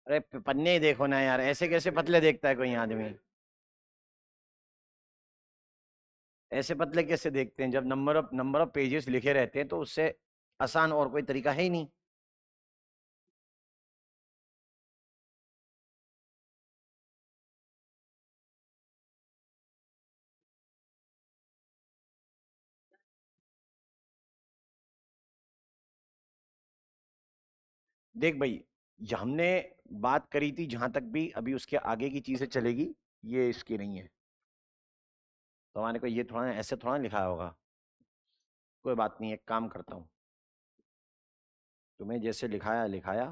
अरे पन्ने ही देखो ना यार, ऐसे कैसे पतले देखता है कोई आदमी? ऐसे पतले कैसे देखते हैं? जब नंबर ऑफ पेजेस लिखे रहते हैं तो उससे आसान और कोई तरीका है ही नहीं। देख भाई, हमने बात करी थी जहां तक भी, अभी उसके आगे की चीजें चलेगी, ये इसकी नहीं है। तो हमारे को ये थोड़ा ऐसे थोड़ा लिखा होगा। कोई बात नहीं, एक काम करता हूँ, तुम्हें जैसे लिखाया लिखाया,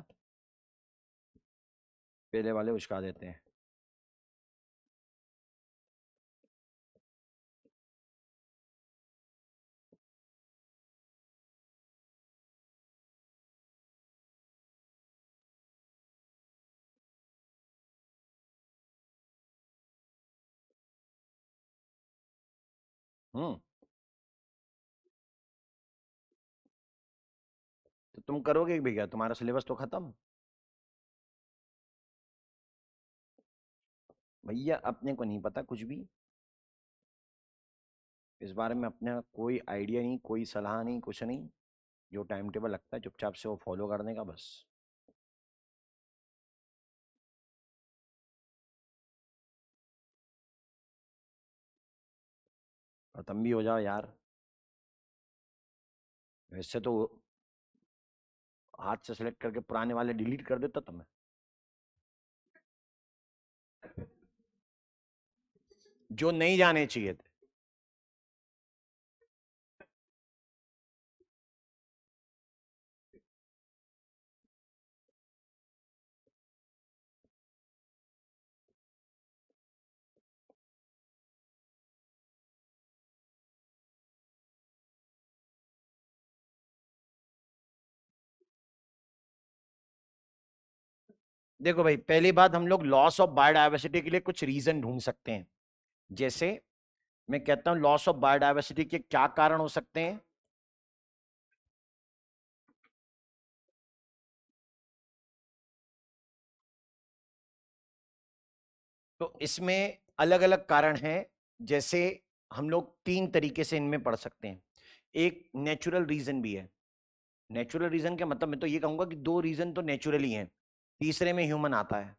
पहले वाले उचका देते हैं। हम्म। तो तुम करोगे भैया, तुम्हारा सिलेबस तो खत्म। भैया अपने को नहीं पता कुछ भी इस बारे में, अपने कोई आइडिया नहीं, कोई सलाह नहीं, कुछ नहीं। जो टाइम टेबल लगता है चुपचाप से वो फॉलो करने का बस। खत्म भी हो जाओ यार। वैसे तो हाथ से सेलेक्ट करके पुराने वाले डिलीट कर देता तुम्हें। जो नहीं जाने चाहिए थे। देखो भाई, पहली बात, हम लोग लॉस ऑफ बायोडायवर्सिटी के लिए कुछ रीजन ढूंढ सकते हैं। जैसे मैं कहता हूं, लॉस ऑफ बायोडायवर्सिटी के क्या कारण हो सकते हैं। तो इसमें अलग अलग कारण हैं। जैसे हम लोग तीन तरीके से इनमें पढ़ सकते हैं। एक नेचुरल रीजन भी है। नेचुरल रीजन का मतलब मैं तो ये कहूंगा कि दो रीजन तो नेचुरली हैं, तीसरे में ह्यूमन आता है।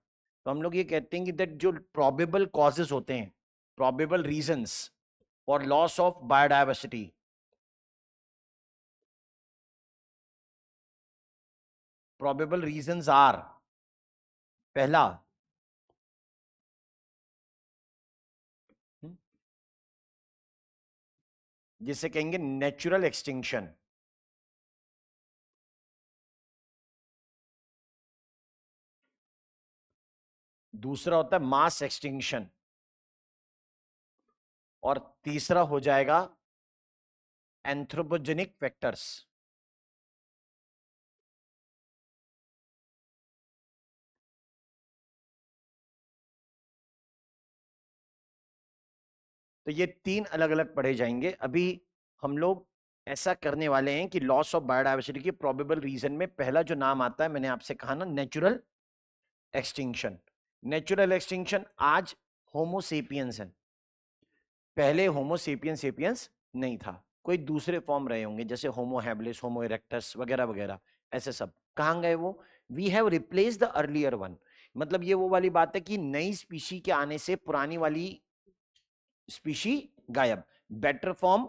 तो हम लोग ये कहते हैं कि दैट जो प्रोबेबल कॉजेज होते हैं, probable reasons for loss of biodiversity, probable reasons are, पहला, जिसे कहेंगे नेचुरल एक्सटिंक्शन। दूसरा होता है मास एक्सटिंक्शन। और तीसरा हो जाएगा एंथ्रोपोजेनिक फैक्टर्स। तो ये तीन अलग अलग पढ़े जाएंगे अभी। हम लोग ऐसा करने वाले हैं कि लॉस ऑफ बायोडायवर्सिटी के प्रोबेबल रीजन में पहला जो नाम आता है, मैंने आपसे कहा ना, नेचुरल एक्सटिंक्शन। नेचुरल एक्सटिंक्शन आज होमोसेपियंस है। पहले होमोसेपियंस सेपियंस नहीं था, कोई दूसरे फॉर्म रहे होंगे, जैसे होमो हैबिलिस, होमो इरेक्टस वगैरह वगैरह। ऐसे सब कहां गए वो? We have replace the earlier one. मतलब ये वो वाली बात है कि नई स्पीशी के आने से पुरानी वाली स्पीशी गायब। बेटर फॉर्म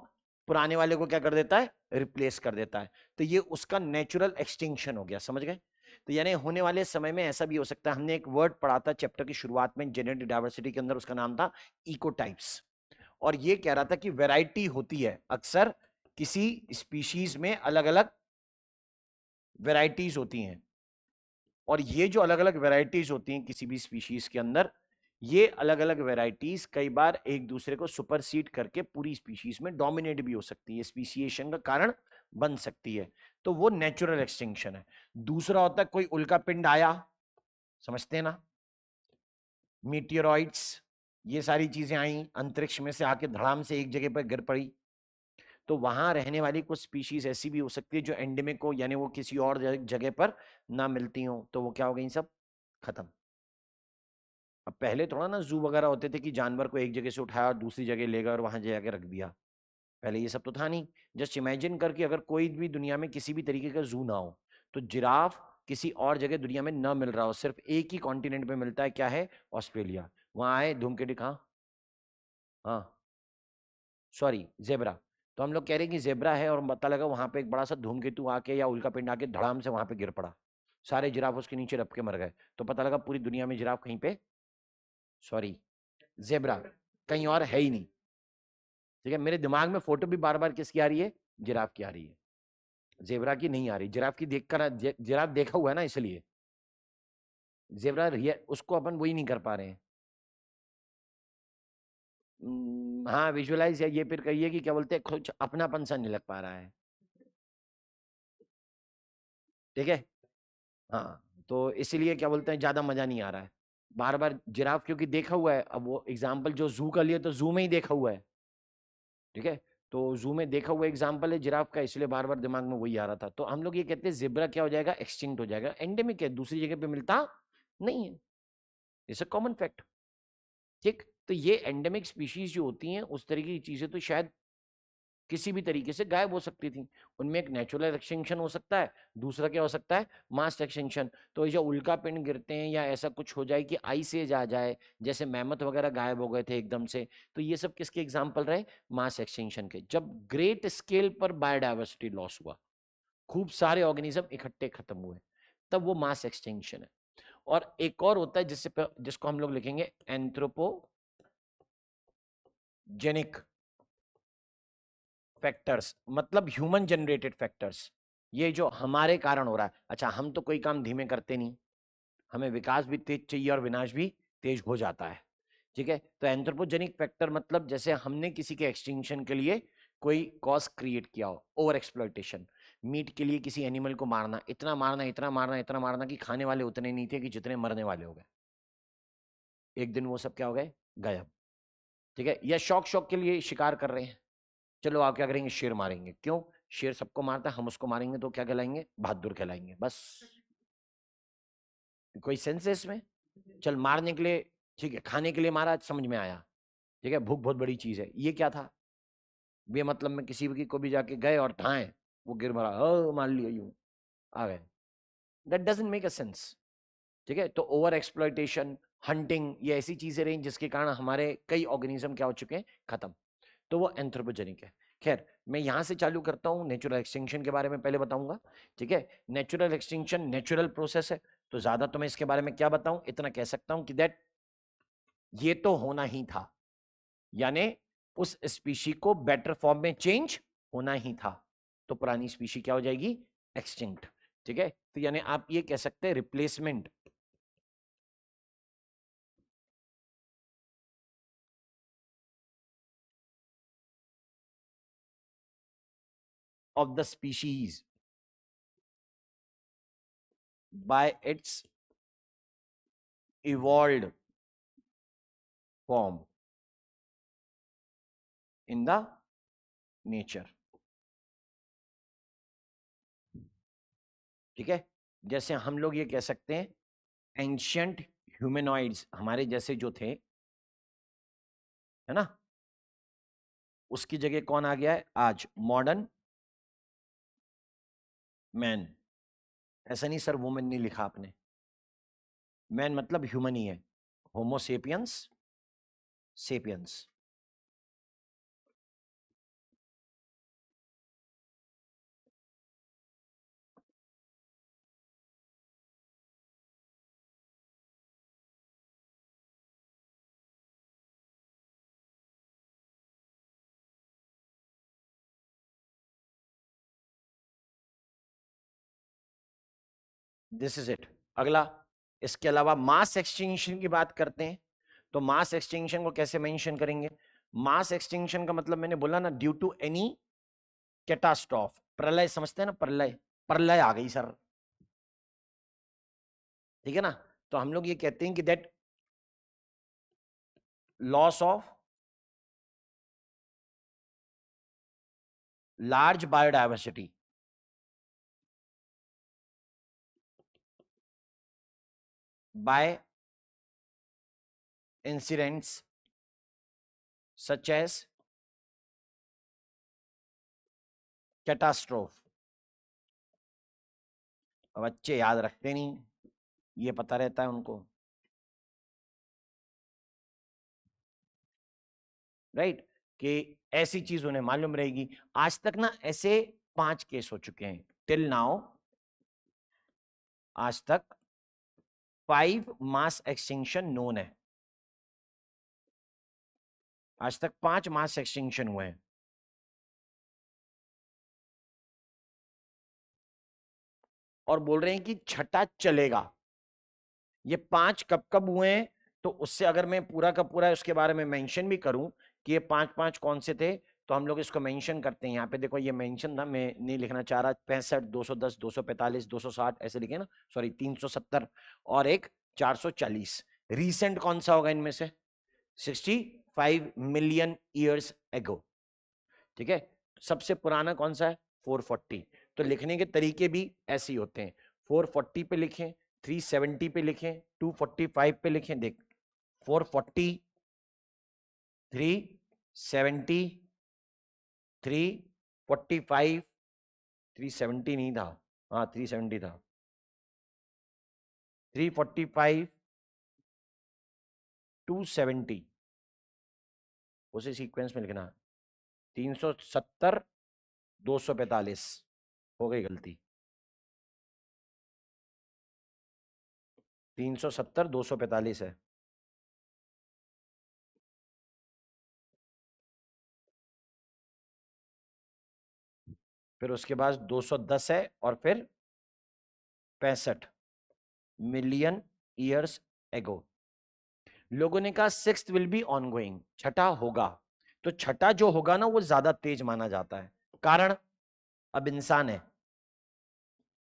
पुराने वाले को क्या कर देता है? रिप्लेस कर देता है। तो ये उसका नेचुरल एक्सटिंक्शन हो गया, समझ गए? तो यानी होने वाले समय में ऐसा भी हो सकता है। हमने एक वर्ड पढ़ा था चैप्टर की शुरुआत में जेनेटिक डाइवर्सिटी के अंदर, उसका नाम था इकोटाइप्स। और ये कह रहा था कि वैरायटी होती है अक्सर, किसी स्पीशीज में अलग अलग वैरायटीज होती हैं। और ये जो अलग अलग वैरायटीज होती हैं किसी भी स्पीशीज के अंदर, ये अलग अलग वैरायटीज कई बार एक दूसरे को सुपरसीड करके पूरी स्पीशीज में डोमिनेट भी हो सकती है, स्पीसीएशन का कारण बन सकती है। तो वो नेचुरल एक्सटिंक्शन है। दूसरा होता है कोई उल्का पिंड आया, समझते हैं ना, मीटियोरॉइड्स, ये सारी चीजें आई अंतरिक्ष में से आके धड़ाम से एक जगह पर गिर पड़ी। तो वहां रहने वाली कुछ स्पीशीज ऐसी भी हो सकती है जो एंडेमिक हो, यानी वो किसी और जगह पर ना मिलती हो, तो वो क्या हो गई? सब खत्म। अब पहले थोड़ा ना जू वगैरह होते थे कि जानवर को एक जगह से उठाया और दूसरी जगह ले गए और वहां जाके रख दिया। पहले ये सब तो था नहीं। जस्ट इमेजिन करके अगर कोई भी दुनिया में किसी भी तरीके का जू ना हो, तो जिराफ किसी और जगह दुनिया में न मिल रहा हो, सिर्फ एक ही कॉन्टिनेंट में मिलता है, क्या है? ऑस्ट्रेलिया। वहां आए धूमकेतु कहाँ? हाँ, सॉरी, जेबरा। तो हम लोग कह रहे हैं कि जेबरा है और पता लगा वहां पे एक बड़ा सा धूमकेतु आके या उल्का पिंड आके धड़ाम से वहां पे गिर पड़ा, सारे जिराफ उसके नीचे रप के मर गए। तो पता लगा पूरी दुनिया में जिराफ कहीं पे, सॉरी, जेबरा कहीं और है ही नहीं। ठीक है, मेरे दिमाग में फोटो भी बार बार किसकी आ रही है? जिराफ की आ रही है, जेबरा की नहीं आ रही। जिराफ की देखकर जिराफ देखा हुआ है ना, इसलिए जेबरा उसको अपन वही नहीं कर पा रहे हैं। हाँ, विजुअलाइज, या ये फिर कहिए कि क्या बोलते हैं, कुछ अपनापन सा नहीं लग पा रहा है। ठीक है, हाँ, तो इसीलिए क्या बोलते हैं, ज्यादा मजा नहीं आ रहा है। बार बार जिराफ क्योंकि देखा हुआ है, अब वो एग्जाम्पल जो जू का लिए तो जू में ही देखा हुआ है। ठीक है, तो जू में देखा हुआ एग्जाम्पल है जिराफ का, इसलिए बार बार दिमाग में वही आ रहा था। तो हम लोग ये कहते हैं जिब्रा क्या हो जाएगा? एक्सटिंक्ट हो जाएगा। एंडेमिक है, दूसरी जगह पे मिलता नहीं है। It's a common fact. ठीक, तो ये एंडेमिक स्पीशीज जो होती हैं, उस तरीके की चीजें तो शायद किसी भी तरीके से गायब हो सकती थी। उनमें एक नेचुरल एक्सटिंक्शन हो सकता है, दूसरा क्या हो सकता है? Mass extinction. तो जो उल्का पिंड गिरते हैं या ऐसा कुछ हो जाए कि आइस एज आ जाए, जैसे मैमथ वगैरह गायब हो गए थे एकदम से, तो ये सब किसके एग्जाम्पल रहे? मास एक्सटिंक्शन के। जब ग्रेट स्केल पर बायोडाइवर्सिटी लॉस हुआ, खूब सारे ऑर्गेनिज्म इकट्ठे खत्म हुए, तब वो मास एक्सटिंक्शन है। और एक और होता है जिसको हम लोग लिखेंगे एंथ्रोपोजेनिक फैक्टर्स, मतलब ह्यूमन जनरेटेड फैक्टर्स। ये जो हमारे कारण हो रहा है। अच्छा, हम तो कोई काम धीमे करते नहीं, हमें विकास भी तेज चाहिए और विनाश भी तेज हो जाता है। ठीक है, तो एंथ्रोपोजेनिक फैक्टर मतलब जैसे हमने किसी के एक्सटिंक्शन के लिए कोई कॉज क्रिएट किया हो, ओवर एक्सप्लॉइटेशन। मीट के लिए किसी एनिमल को मारना, इतना मारना, इतना मारना, इतना मारना कि खाने वाले उतने नहीं थे कि जितने मरने वाले हो गए। एक दिन वो सब क्या हो गए? गायब। ठीक है, या शौक शौक के लिए शिकार कर रहे हैं, चलो आप क्या करेंगे? शेर मारेंगे। क्यों? शेर सबको मारता है, हम उसको मारेंगे तो क्या कहलाएंगे? बहादुर कहलाएंगे। बस, कोई सेंस है इसमें? चल, मारने के लिए ठीक है, खाने के लिए मारा, समझ में आया। ठीक है, भूख बहुत बड़ी चीज है। ये क्या था? बेमतलब में किसी की को भी जाके गए और ढाए, वो गिर मरा, मान लिया, यूं आ गए। That doesn't make a sense. ठीक है, तो ओवर एक्सप्लॉइटेशन, हंटिंग, ये ऐसी चीजें रही जिसके कारण हमारे कई ऑर्गेनिज्म क्या हो चुके हैं? खत्म। तो वो एंथ्रोपोजेनिक है। खैर, मैं यहां से चालू करता हूं, नेचुरल एक्सटिंक्शन के बारे में पहले बताऊंगा। ठीक है, नेचुरल एक्सटिंक्शन नेचुरल प्रोसेस है, तो ज्यादा तो मैं इसके बारे में क्या बताऊं, इतना कह सकता हूं कि दैट ये तो होना ही था, यानी उस स्पीशी को बेटर फॉर्म में चेंज होना ही था। तो पुरानी स्पीशी क्या हो जाएगी? एक्सटिंक्ट। ठीक है, तो यानी आप ये कह सकते हैं replacement of the species by its evolved form in the nature। ठीक है, जैसे हम लोग ये कह सकते हैं एंशियंट ह्यूमनॉइड्स हमारे जैसे जो थे, है ना, उसकी जगह कौन आ गया है आज? Modern man. ऐसा नहीं सर, वुमेन नहीं लिखा आपने, मैन मतलब ह्यूमन ही है। Homo sapiens, sapiens. This is it. अगला, इसके अलावा मास एक्सटिंक्शन की बात करते हैं, तो मास एक्सटिंक्शन को कैसे मेंशन करेंगे? मास एक्सटिंक्शन का मतलब मैंने बोला ना, ड्यू टू एनी कैटास्ट्रॉफ, प्रलय, समझते हैं ना, प्रलय, प्रलय आ गई सर। ठीक है ना, तो हम लोग ये कहते हैं कि that loss of large biodiversity, by incidents such as catastrophe। अब बच्चे याद रखते नहीं, ये पता रहता है उनको, राइट, कि ऐसी चीज उन्हें मालूम रहेगी। आज तक ना ऐसे 5 केस हो चुके हैं टिल नाउ, आज तक 5 मास एक्सटिंक्शन नोन है, आज तक 5 मास एक्सटिंक्शन हुए हैं। और बोल रहे हैं कि छठा चलेगा। ये 5 कब कब हुए हैं, तो उससे अगर मैं पूरा का पूरा उसके बारे में मेंशन भी करूं कि ये 5 कौन से थे, तो हम लोग इसको मेंशन करते हैं। यहाँ पे देखो ये मेंशन था, मैं नहीं लिखना चाह रहा। 65, 210, 245, 260 ऐसे लिखे ना, सॉरी 370 और एक 440। रीसेंट कौन सा होगा इनमें से? 65 मिलियन ईयर्स एगो। ठीक है, सबसे पुराना कौन सा है? 440। तो लिखने के तरीके भी ऐसे ही होते हैं, 440 पे लिखें, 370 पे लिखें, 245 पे लिखें। देख 440, 370, 345, 370 नहीं था, हाँ 370 था, 345, 270, उसी सीक्वेंस में लिखना। 370, 245 हो गई गलती, 370, 245 है। फिर उसके बाद 210 है और फिर 65 मिलियन ईयर्स एगो। लोगों ने कहा सिक्स्थ विल बी ऑनगोइंग, छठा होगा। तो छठा जो होगा ना वो ज्यादा तेज माना जाता है, कारण अब इंसान है,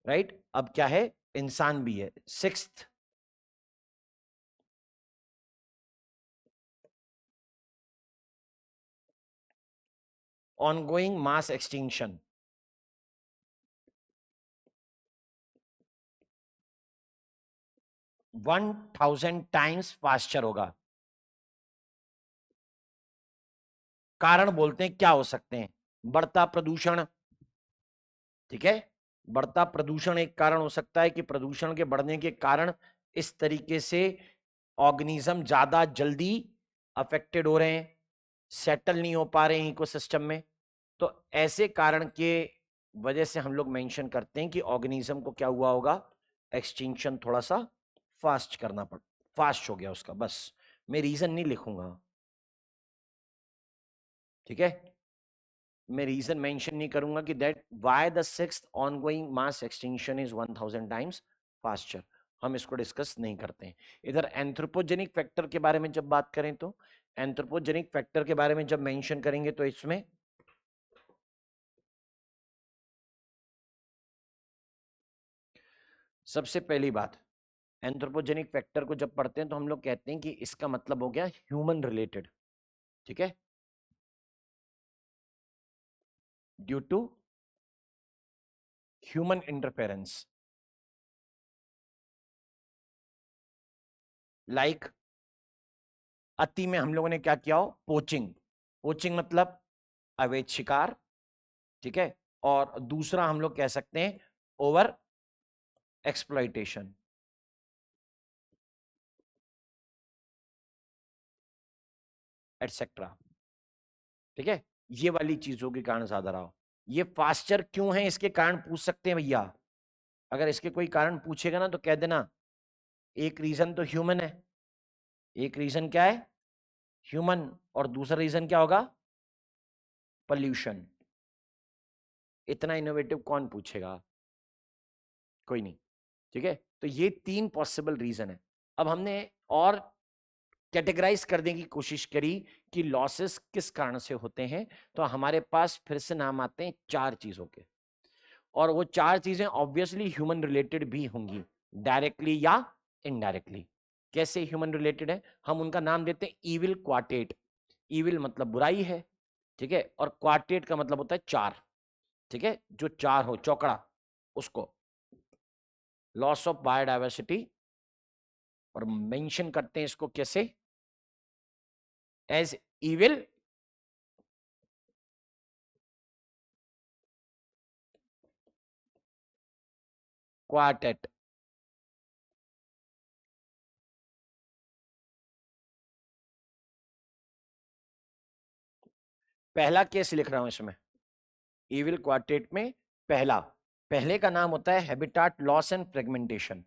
राइट, अब क्या है, इंसान भी है। Sixth ongoing mass extinction, 1000 times faster होगा। कारण बोलते हैं क्या हो सकते हैं? बढ़ता प्रदूषण, ठीक है, बढ़ता प्रदूषण एक कारण हो सकता है कि प्रदूषण के बढ़ने के कारण इस तरीके से ऑर्गेनिज्म ज्यादा जल्दी अफेक्टेड हो रहे हैं, सेटल नहीं हो पा रहे हैं इकोसिस्टम में। तो ऐसे कारण के वजह से हम लोग मेंशन करते हैं कि ऑर्गेनिज्म को क्या हुआ होगा, एक्सटिंक्शन थोड़ा सा फास्ट करना पड़, फास्ट हो गया उसका। बस मैं रीजन नहीं लिखूंगा, ठीक है, मैं रीजन मेंशन नहीं करूंगा कि that why the sixth ongoing mass extinction is 1000 times faster, हम इसको डिस्कस नहीं करते हैं। इधर एंथ्रोपोजेनिक फैक्टर के बारे में जब बात करें, तो एंथ्रोपोजेनिक फैक्टर के बारे में जब मेंशन करेंगे तो इसमें सबसे पहली बात, एंथ्रोपोजेनिक फैक्टर को जब पढ़ते हैं तो हम लोग कहते हैं कि इसका मतलब हो गया ह्यूमन रिलेटेड, ठीक है, due to human interference. Like अति में हम लोगों ने क्या किया हो, पोचिंग, पोचिंग मतलब अवैध शिकार, ठीक है, और दूसरा हम लोग कह सकते हैं ओवर एक्सप्लॉइटेशन, एटसेट्रा, ठीक है, ये वाली चीजों के कारण ज्यादा रहा हो। ये फास्टर क्यों है इसके कारण पूछ सकते हैं भैया, अगर इसके कोई कारण पूछेगा ना तो कह देना एक रीजन तो ह्यूमन है, एक रीजन क्या है, ह्यूमन, और दूसरा रीजन क्या होगा, पोल्यूशन। इतना इनोवेटिव कौन पूछेगा, कोई नहीं, ठीक है। तो ये 3 पॉसिबल रीजन है। अब हमने और कैटेगराइज करने की कोशिश करी कि लॉसेस किस कारण से होते हैं, तो हमारे पास फिर से नाम आते हैं 4 चीजों के, और वो 4 चीजें ऑब्वियसली ह्यूमन रिलेटेड भी होंगी, डायरेक्टली या इनडायरेक्टली। कैसे ह्यूमन रिलेटेड है, हम उनका नाम देते हैं इविल क्वार्टेट। इविल मतलब बुराई है, ठीक है, और क्वार्टेट का मतलब होता है 4, ठीक है, जो 4 हो, चौकड़ा, उसको लॉस ऑफ बायोडाइवर्सिटी, और मेंशन करते हैं इसको कैसे, एज इविल क्वार्टेट। पहला केस लिख रहा हूं इसमें, इविल क्वार्टेट में पहला, पहले का नाम होता है हैबिटाट लॉस एंड फ्रेगमेंटेशन।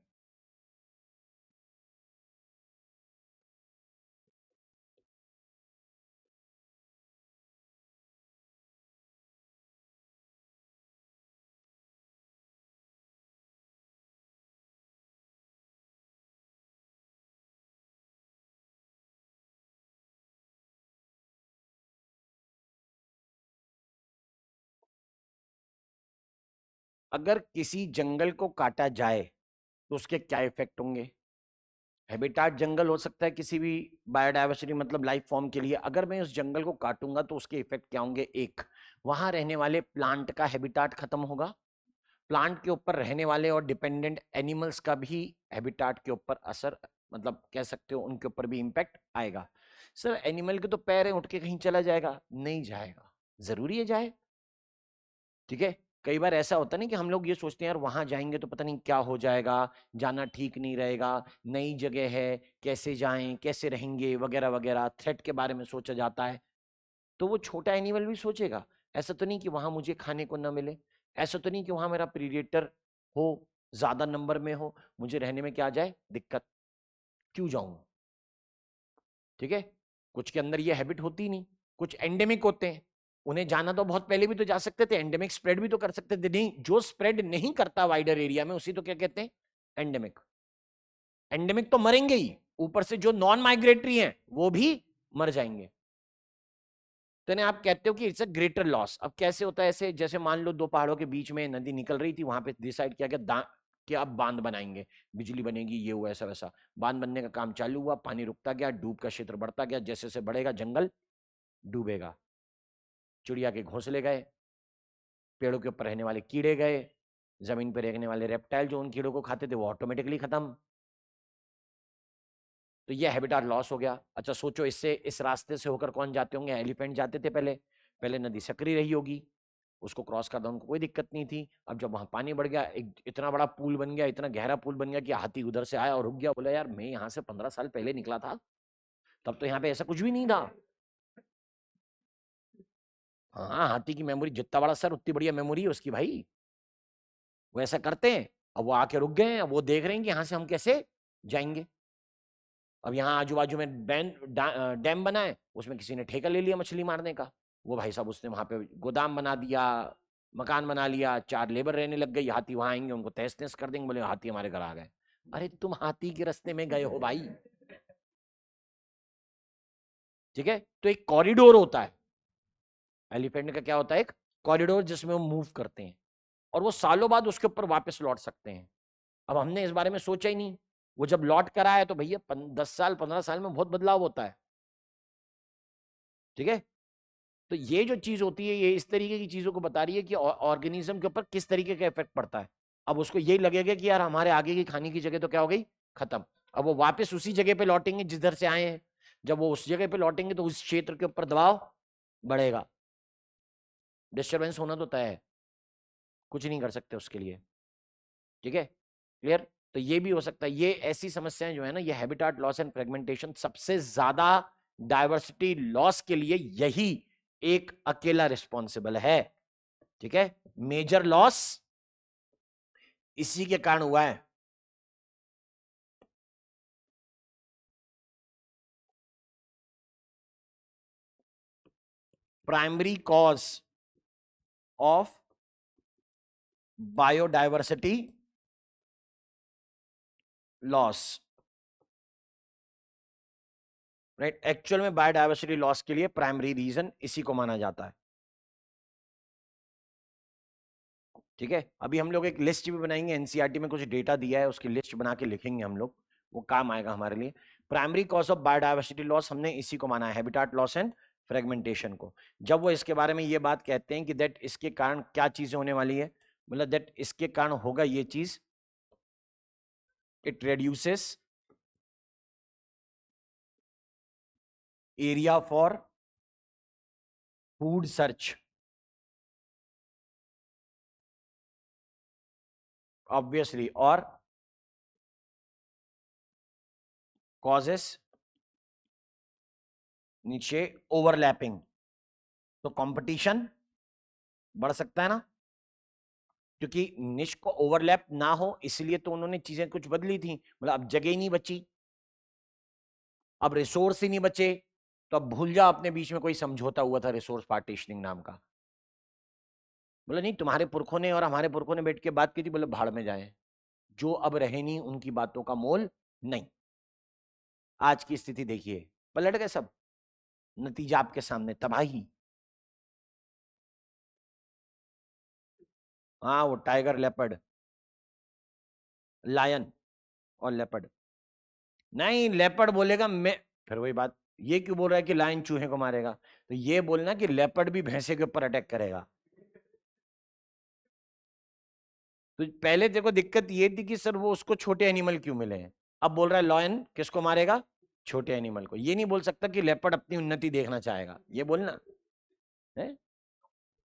अगर किसी जंगल को काटा जाए तो उसके क्या इफेक्ट होंगे। हैबिटाट जंगल हो सकता है किसी भी बायोडायवर्सिटी मतलब लाइफ फॉर्म के लिए, अगर मैं उस जंगल को काटूंगा तो उसके इफेक्ट क्या होंगे। एक, वहां रहने वाले प्लांट का हैबिटाट खत्म होगा, प्लांट के ऊपर रहने वाले और डिपेंडेंट एनिमल्स का भी हैबिटाट के ऊपर असर, मतलब कह सकते हो उनके ऊपर भी इंपैक्ट आएगा। सर एनिमल के तो पैर है, उठ के कहीं चला जाएगा, नहीं जाएगा, जरूरी है जाए। ठीक है, कई बार ऐसा होता नहीं कि हम लोग ये सोचते हैं यार वहां जाएंगे तो पता नहीं क्या हो जाएगा, जाना ठीक नहीं रहेगा, नई जगह है, कैसे जाएं कैसे रहेंगे वगैरह वगैरह, थ्रेट के बारे में सोचा जाता है। तो वो छोटा एनिमल भी सोचेगा, ऐसा तो नहीं कि वहां मुझे खाने को ना मिले, ऐसा तो नहीं कि वहां मेरा प्रीडेटर हो, ज्यादा नंबर में हो, मुझे रहने में क्या आ जाए दिक्कत, क्यों जाऊं। ठीक है, कुछ के अंदर ये हैबिट होती नहीं, कुछ एंडेमिक होते हैं, उन्हें जाना तो बहुत पहले भी तो जा सकते थे, एंडेमिक स्प्रेड भी तो कर सकते थे, नहीं जो स्प्रेड नहीं करता वाइडर एरिया में उसी तो क्या कहते हैं एंडेमिक। एंडेमिक तो मरेंगे ही, ऊपर से जो नॉन माइग्रेटरी हैं वो भी मर जाएंगे। तो इन्हें आप कहते हो कि इट्स अ ग्रेटर लॉस। अब कैसे होता है ऐसे, जैसे मान लो दो पहाड़ों के बीच में नदी निकल रही थी, वहां पे डिसाइड किया गया कि अब बांध बनाएंगे, बिजली बनेगी, ये हुआ ऐसा वैसा, बांध बनने का काम चालू हुआ, पानी रुकता गया, डूब का क्षेत्र बढ़ता गया, जैसे जैसे बढ़ेगा जंगल डूबेगा, चिड़िया के घोंसले गए, पेड़ों के ऊपर रहने वाले कीड़े गए, जमीन पर रहने वाले रेप्टाइल जो उन कीड़ों को खाते थे वो ऑटोमेटिकली खत्म। तो ये हैबिटाट लॉस हो गया। अच्छा सोचो, इससे इस रास्ते से होकर कौन जाते होंगे, एलिफेंट जाते थे पहले, पहले नदी सक्रिय रही होगी, उसको क्रॉस करना उनको कोई दिक्कत नहीं थी। अब जब वहां पानी बढ़ गया, एक इतना बड़ा पुल बन गया, इतना गहरा पुल बन गया कि हाथी उधर से आया और रुक गया, बोला यार मैं यहाँ से 15 साल पहले निकला था, तब तो यहाँ पे ऐसा कुछ भी नहीं था। हाँ, हाथी की मेमोरी जितना बड़ा सर उतनी बढ़िया मेमोरी है उसकी भाई, वो ऐसा करते हैं। अब वो आके रुक गए हैं, वो देख रहे हैं कि यहाँ से हम कैसे जाएंगे। अब यहाँ आजू बाजू में डैम बना है, उसमें किसी ने ठेका ले लिया मछली मारने का, वो भाई साहब उसने वहां पे गोदाम बना दिया, मकान बना लिया, 4 लेबर रहने लग गई, हाथी वहां आएंगे उनको तहस नहस कर देंगे, बोले हाथी हमारे घर आ गए। अरे तुम हाथी के रास्ते में गए हो भाई। ठीक है, तो एक कॉरिडोर होता है, एलिफेंट का क्या होता है, एक कॉरिडोर जिसमें वो मूव करते हैं, और वो सालों बाद उसके ऊपर वापस लौट सकते हैं। अब हमने इस बारे में सोचा ही नहीं, वो जब लौट कर आया तो भैया 10 साल 15 साल में बहुत बदलाव होता है। ठीक है, तो ये जो चीज होती है ये इस तरीके की चीजों को बता रही है कि ऑर्गेनिज्म के ऊपर किस तरीके का इफेक्ट पड़ता है। अब उसको यही लगेगा कि यार हमारे आगे की खाने की जगह तो क्या हो गई, खत्म। अब वो वापस उसी जगह पे लौटेंगे जिधर से आए हैं, जब वो उस जगह पे लौटेंगे तो उस क्षेत्र के ऊपर दबाव बढ़ेगा, डिस्टर्बेंस होना तो तय है, कुछ नहीं कर सकते उसके लिए। ठीक है, क्लियर। तो ये भी हो सकता है, ये ऐसी समस्याएं जो है ना, ये हैबिटाट लॉस एंड फ्रेगमेंटेशन सबसे ज्यादा डायवर्सिटी लॉस के लिए यही एक अकेला रिस्पॉन्सिबल है। ठीक है, मेजर लॉस इसी के कारण हुआ है। Primary cause of biodiversity loss, right, actual में बायोडायवर्सिटी लॉस के लिए प्राइमरी रीजन इसी को माना जाता है। ठीक है, अभी हम लोग एक लिस्ट भी बनाएंगे, एनसीईआरटी में कुछ डेटा दिया है उसकी लिस्ट बना के लिखेंगे हम लोग, वो काम आएगा हमारे लिए। Primary cause of biodiversity loss हमने इसी को माना है, हैबिटाट लॉस एंड फ्रेगमेंटेशन को। जब वो इसके बारे में ये बात कहते हैं कि दैट इसके कारण क्या चीजें होने वाली है, मतलब दैट इसके कारण होगा ये चीज, it reduces area for food search, obviously, और कॉजेस नीचे ओवरलैपिंग, तो कंपटीशन बढ़ सकता है ना, क्योंकि निश को ओवरलैप ना हो इसलिए तो उन्होंने चीजें कुछ बदली थी, मतलब अब जगह ही नहीं बची, अब रिसोर्स ही नहीं बचे, तो अब भूल जा अपने बीच में कोई समझौता हुआ था रिसोर्स पार्टीशनिंग नाम का। बोले नहीं, तुम्हारे पुरखों ने और हमारे पुरखों ने बैठ के बात की थी, बोले भाड़ में जाए, जो अब रहे नहीं उनकी बातों का मोल नहीं। आज की स्थिति देखिए, पलट गए सब, नतीजा आपके सामने, तबाही। हाँ, वो टाइगर, लेपर्ड, लायन और लेपर्ड। नहीं, लेपर्ड बोलेगा मैं, फिर वही बात, ये क्यों बोल रहा है कि लायन चूहे को मारेगा, तो ये बोलना कि लेपर्ड भी भैंसे के ऊपर अटैक करेगा। तो पहले देखो दिक्कत ये थी कि सर वो उसको छोटे एनिमल क्यों मिले हैं, अब बोल रहा है लॉयन किसको मारेगा, छोटे एनिमल को। ये नहीं बोल सकता कि लेपर्ड अपनी उन्नति देखना चाहेगा, ये बोलना है।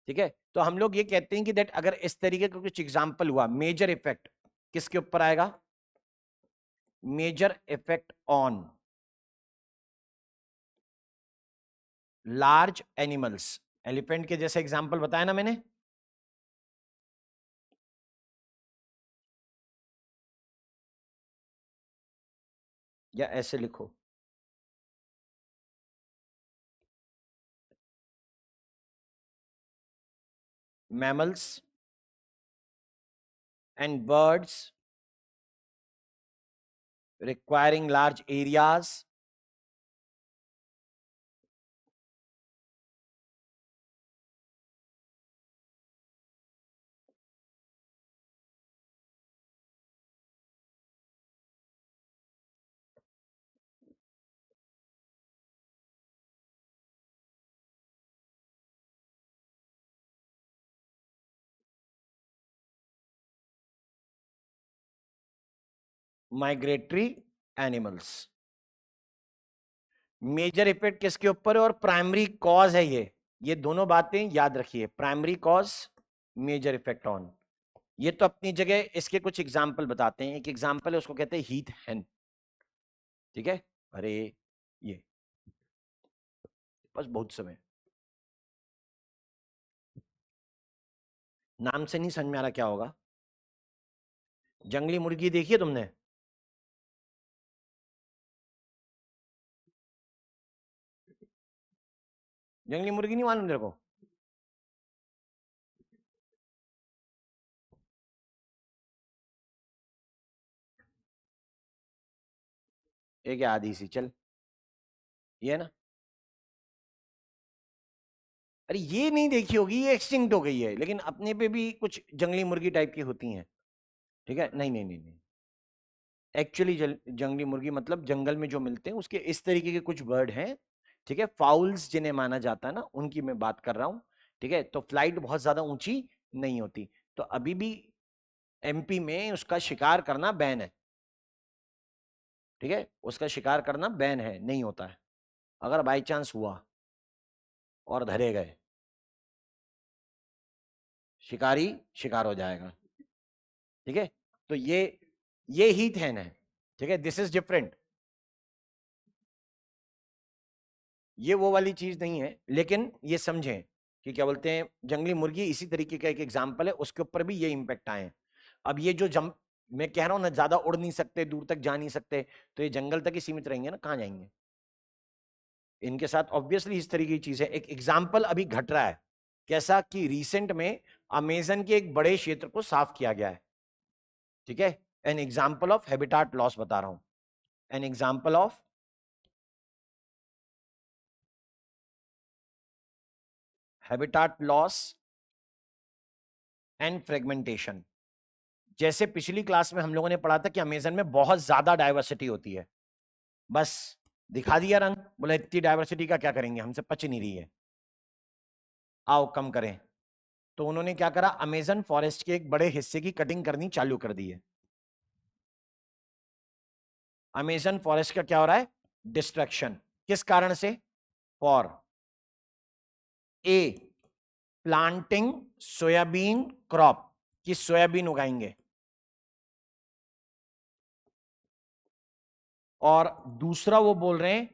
ठीक है, तो हम लोग ये कहते हैं कि दैट अगर इस तरीके का कुछ एग्जांपल हुआ, मेजर इफेक्ट किसके ऊपर आएगा, major effect on large animals, elephant के जैसे एग्जांपल बताया ना मैंने, या ऐसे लिखो, mammals and birds requiring large areas migratory animals. Major effect किसके ऊपर है और प्राइमरी कॉज है ये दोनों बातें याद रखिए, primary cause, major effect on. ये तो अपनी जगह, इसके कुछ एग्जाम्पल बताते हैं। एक एग्जाम्पल है, उसको कहते हैं हीथ हेन। ठीक है, अरे ये बस बहुत समय, नाम से नहीं समझ में आ रहा क्या होगा। जंगली मुर्गी देखी है तुमने, जंगली मुर्गी नहीं मालूम तेरे को, एक आधी सी चल, ये है ना, अरे ये नहीं देखी होगी, ये एक्सटिंक्ट हो गई है, लेकिन अपने पे भी कुछ जंगली मुर्गी टाइप की होती हैं। ठीक है, नहीं नहीं नहीं नहीं, एक्चुअली जंगली मुर्गी मतलब जंगल में जो मिलते हैं उसके इस तरीके के कुछ बर्ड हैं। ठीक है, फाउल्स जिन्हें माना जाता है ना, उनकी मैं बात कर रहा हूं। ठीक है, तो फ्लाइट बहुत ज्यादा ऊंची नहीं होती, तो अभी भी एमपी में उसका शिकार करना बैन है। ठीक है, उसका शिकार करना बैन है, नहीं होता है। अगर बाई चांस हुआ और धरे गए, शिकारी शिकार हो जाएगा। ठीक है, तो ये ही थैन है। ठीक है, दिस इज डिफरेंट, ये वो वाली चीज नहीं है, लेकिन ये समझें कि क्या बोलते हैं, जंगली मुर्गी इसी तरीके का एक एग्जाम्पल है, उसके ऊपर भी ये इंपैक्ट आए हैं। अब ये जो मैं कह रहा हूं ना, ज्यादा उड़ नहीं सकते, दूर तक जा नहीं सकते, तो ये जंगल तक ही सीमित रहेंगे ना, कहां जाएंगे। इनके साथ ऑब्वियसली इस तरीके की चीज है। एक एग्जाम्पल अभी घट रहा है, कैसा कि रिसेंट में अमेजन के एक बड़े क्षेत्र को साफ किया गया है। ठीक है, an example of habitat loss बता रहा हूं, an example of habitat loss and fragmentation. जैसे पिछली क्लास में हम लोगों ने पढ़ा था कि अमेजन में बहुत ज्यादा डाइवर्सिटी होती है, बस दिखा दिया रंग, बोला इतनी डाइवर्सिटी का क्या करेंगे, हमसे पच नहीं रही है, आओ कम करें। तो उन्होंने क्या करा, अमेजन फॉरेस्ट के एक बड़े हिस्से की कटिंग करनी चालू कर दी है। अमेजन फॉरेस्ट का क्या हो रहा है, डिस्ट्रक्शन, किस कारण से, for a planting soybean crop, कि सोयाबीन उगाएंगे, और दूसरा वो बोल रहे हैं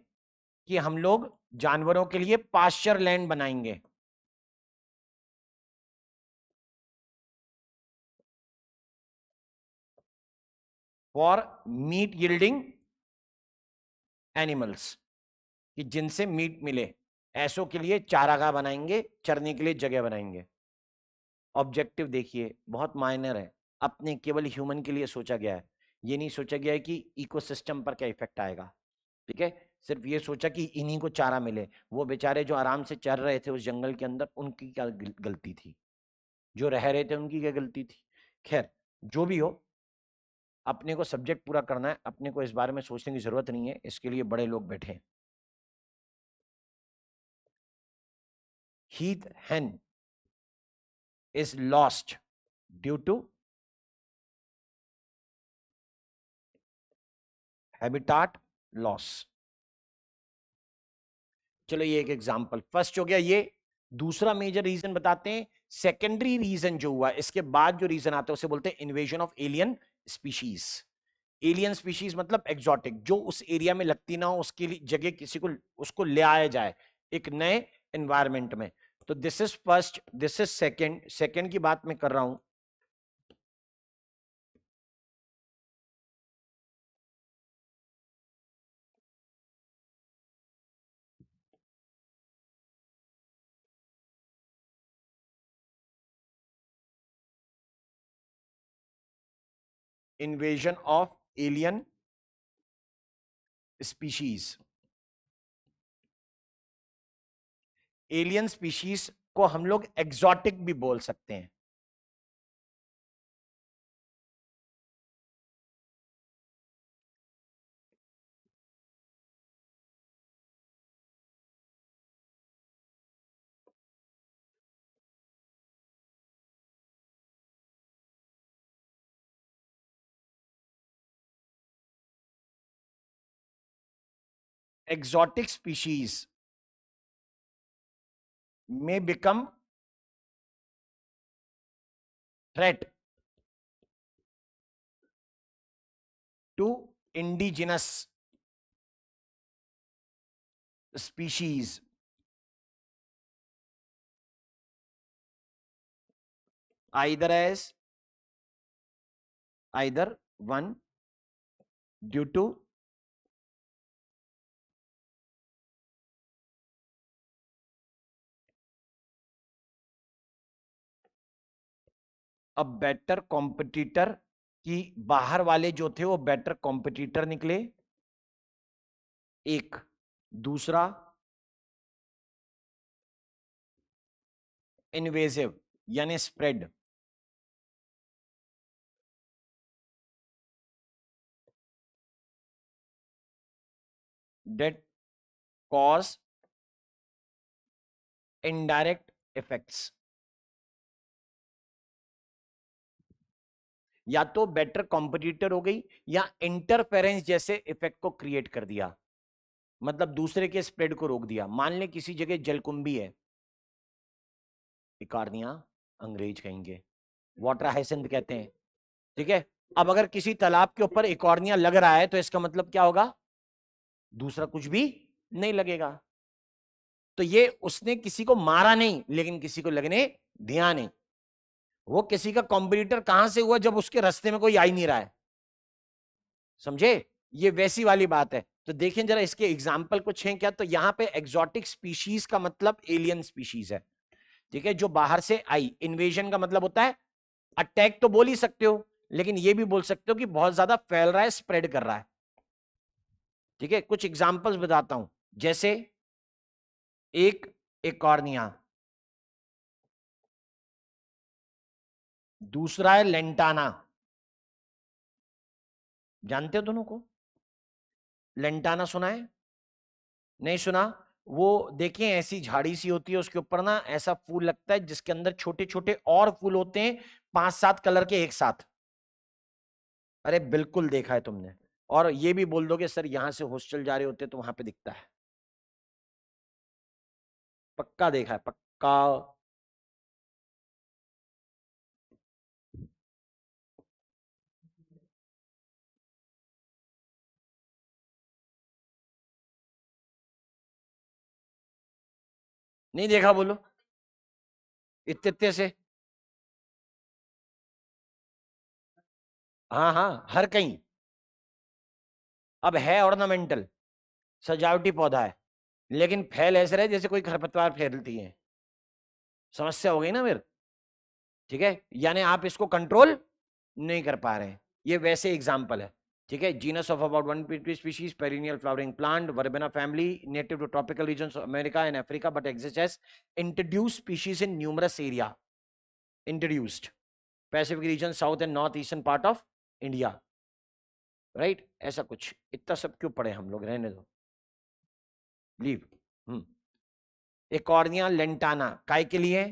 कि हम लोग जानवरों के लिए पास्चर लैंड बनाएंगे। फॉर मीट यील्डिंग एनिमल्स, कि जिनसे मीट मिले, ऐसों के लिए चारागाह बनाएंगे, चरने के लिए जगह बनाएंगे। ऑब्जेक्टिव देखिए बहुत माइनर है, अपने केवल ह्यूमन के लिए सोचा गया है। ये नहीं सोचा गया है कि इकोसिस्टम पर क्या इफेक्ट आएगा, ठीक है। सिर्फ ये सोचा कि इन्हीं को चारा मिले। वो बेचारे जो आराम से चर रहे थे उस जंगल के अंदर, उनकी क्या गलती थी? जो रह रहे थे उनकी क्या गलती थी? खैर, जो भी हो, अपने को सब्जेक्ट पूरा करना है, अपने को इस बारे में सोचने की जरूरत नहीं है, इसके लिए बड़े लोग बैठे हैं। heath hen is lost due to habitat loss। चलो ये एक एग्जांपल, फर्स्ट हो गया ये। दूसरा मेजर रीजन बताते हैं, सेकेंडरी रीजन जो हुआ इसके बाद जो रीजन आता है उसे बोलते हैं invasion of alien species. Alien species मतलब एग्जॉटिक, जो उस एरिया में लगती ना हो, उसके लिए जगह किसी को उसको ले आया जाए एक नए एनवायरमेंट में। तो this is first, this is second. Second की बात मैं कर रहा हूं, invasion of alien species. Alien species को हम लोग एग्जॉटिक भी बोल सकते हैं। exotic species may become threat to indigenous species either one due to a better competitor, कि बाहर वाले जो थे वो बेटर कॉम्पिटिटर निकले, एक। दूसरा इन्वेजिव यानी spread, that cause indirect effects. या तो बेटर कॉम्पिटिटर हो गई या इंटरफेरेंस जैसे इफेक्ट को क्रिएट कर दिया, मतलब दूसरे के स्प्रेड को रोक दिया। मान ले किसी जगह जलकुंभी है, इकार्निया अंग्रेज कहेंगे, वाटर हाइसिंथ कहते हैं, ठीक है। अब अगर किसी तालाब के ऊपर इकॉर्निया लग रहा है तो इसका मतलब क्या होगा? दूसरा कुछ भी नहीं लगेगा। तो ये उसने किसी को मारा नहीं, लेकिन किसी को लगने दिया नहीं। वो किसी का कॉम्पिटिटर कहां से हुआ? जब उसके रास्ते में कोई आ ही नहीं रहा है। समझे? ये वैसी वाली बात है। तो देखें जरा इसके एग्जाम्पल कुछ हैं क्या? तो यहां पे एक्सोटिक स्पीशीज का मतलब एलियन स्पीशीज है, ठीक है, जो बाहर से आई। इन्वेजन का मतलब होता है अटैक, तो बोल ही सकते हो, लेकिन ये भी बोल सकते हो कि बहुत ज्यादा फैल रहा है, स्प्रेड कर रहा है, ठीक है। कुछ एग्जांपल्स बताता हूं, जैसे एक एकॉर्निया, दूसरा है लेंटाना। जानते हो दोनों को? लेंटाना सुना है? नहीं सुना? वो देखिए ऐसी झाड़ी सी होती है, उसके ऊपर ना ऐसा फूल लगता है जिसके अंदर छोटे छोटे और फूल होते हैं, 5-7 कलर के एक साथ। अरे बिल्कुल देखा है तुमने। और ये भी बोल दोगे सर यहां से हॉस्टल जा रहे होते तो वहां पे दिखता है। पक्का देखा है, पक्का। नहीं देखा बोलो, इतने इतने से। हाँ हाँ, हर कहीं। अब है ऑर्नामेंटल, सजावटी पौधा है, लेकिन फैल ऐसे रहे जैसे कोई खरपतवार फैलती है। समस्या हो गई ना फिर। ठीक है, यानी आप इसको कंट्रोल नहीं कर पा रहे हैं। ये वैसे एग्जाम्पल है। ठीक है, genus of about 150 species, perennial flowering plant, verbena family, native to tropical regions of America and Africa, but exist as introduced species in numerous area. Introduced Pacific region, south and north eastern part of India. Right, ऐसा कुछ। इतना सब क्यों पढ़े हम लोग, रहने दो, लीव। एकॉर्निया लेंटाना काय के लिए?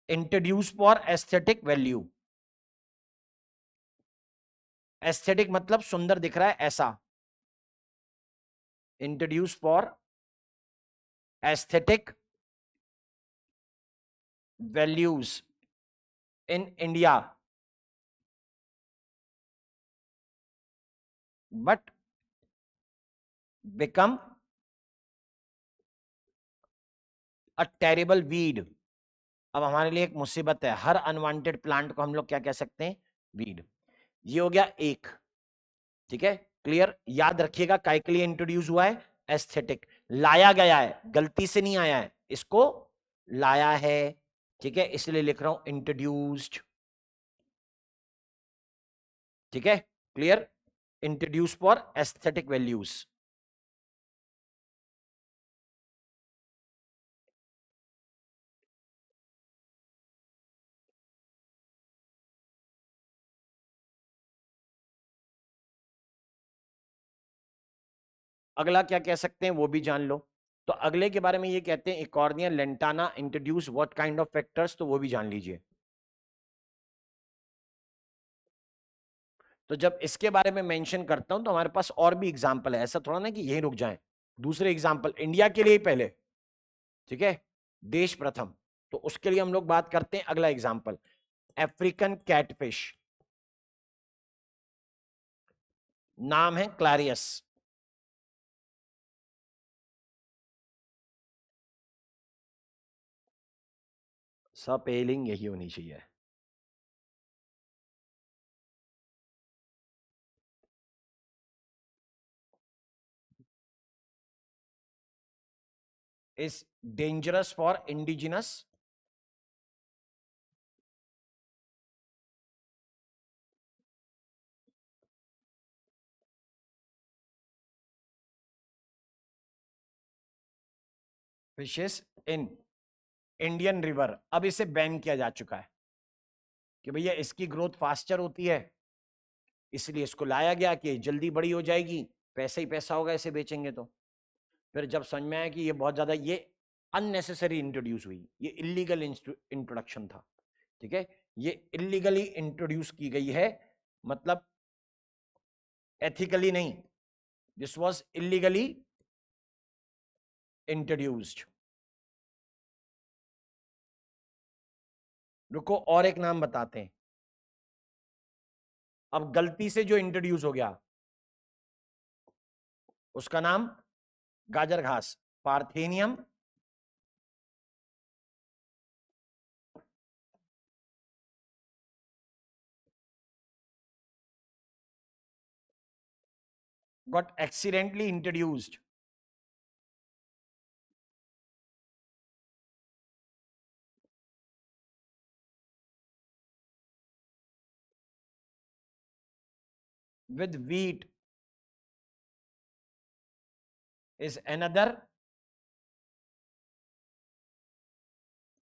Introduce for aesthetic value. Aesthetic मतलब सुंदर दिख रहा है ऐसा। Introduce for aesthetic values in India, but become a terrible weed. अब हमारे लिए एक मुसीबत है, हर अनवांटेड प्लांट को हम लोग क्या कह सकते हैं? वीड। ये हो गया एक। ठीक है, क्लियर। याद रखिएगा काय के लिए इंट्रोड्यूस हुआ है? एस्थेटिक। लाया गया है, गलती से नहीं आया है, इसको लाया है। ठीक है, इसलिए लिख रहा हूं इंट्रोड्यूस्ड। ठीक है, clear. Introduce for aesthetic values. अगला क्या कह सकते हैं वो भी जान लो। तो अगले के बारे में ये कहते हैं Eichhornia lantana introduce what kind of factors, तो वो भी जान लीजिए। तो जब इसके बारे में मेंशन करता हूं तो हमारे पास और भी एग्जांपल है, ऐसा थोड़ा ना कि यही रुक जाएं। दूसरे एग्जांपल इंडिया के लिए ही पहले। ठीक है, देश प्रथम। तो उसके लिए हम लोग बात करते हैं अगला एग्जांपल, अफ्रीकन कैटफिश। नाम है क्लारियस। स्पेलिंग यही होनी चाहिए। Is dangerous for indigenous fishes in Indian river. अब इसे बैन किया जा चुका है कि भैया इसकी ग्रोथ फास्टर होती है, इसलिए इसको लाया गया कि जल्दी बड़ी हो जाएगी, पैसा ही पैसा होगा इसे बेचेंगे तो। फिर जब समझ में आया कि ये बहुत ज्यादा ये अननेसेसरी इंट्रोड्यूस हुई, ये इलीगल इंट्रोडक्शन था। ठीक है, ये इलीगली इंट्रोड्यूस की गई है, मतलब एथिकली नहीं, दिस वाज इलीगली इंट्रोड्यूस्ड। रुको और एक नाम बताते हैं। अब गलती से जो इंट्रोड्यूस हो गया उसका नाम गाजर घास, parthenium got accidentally introduced with wheat is another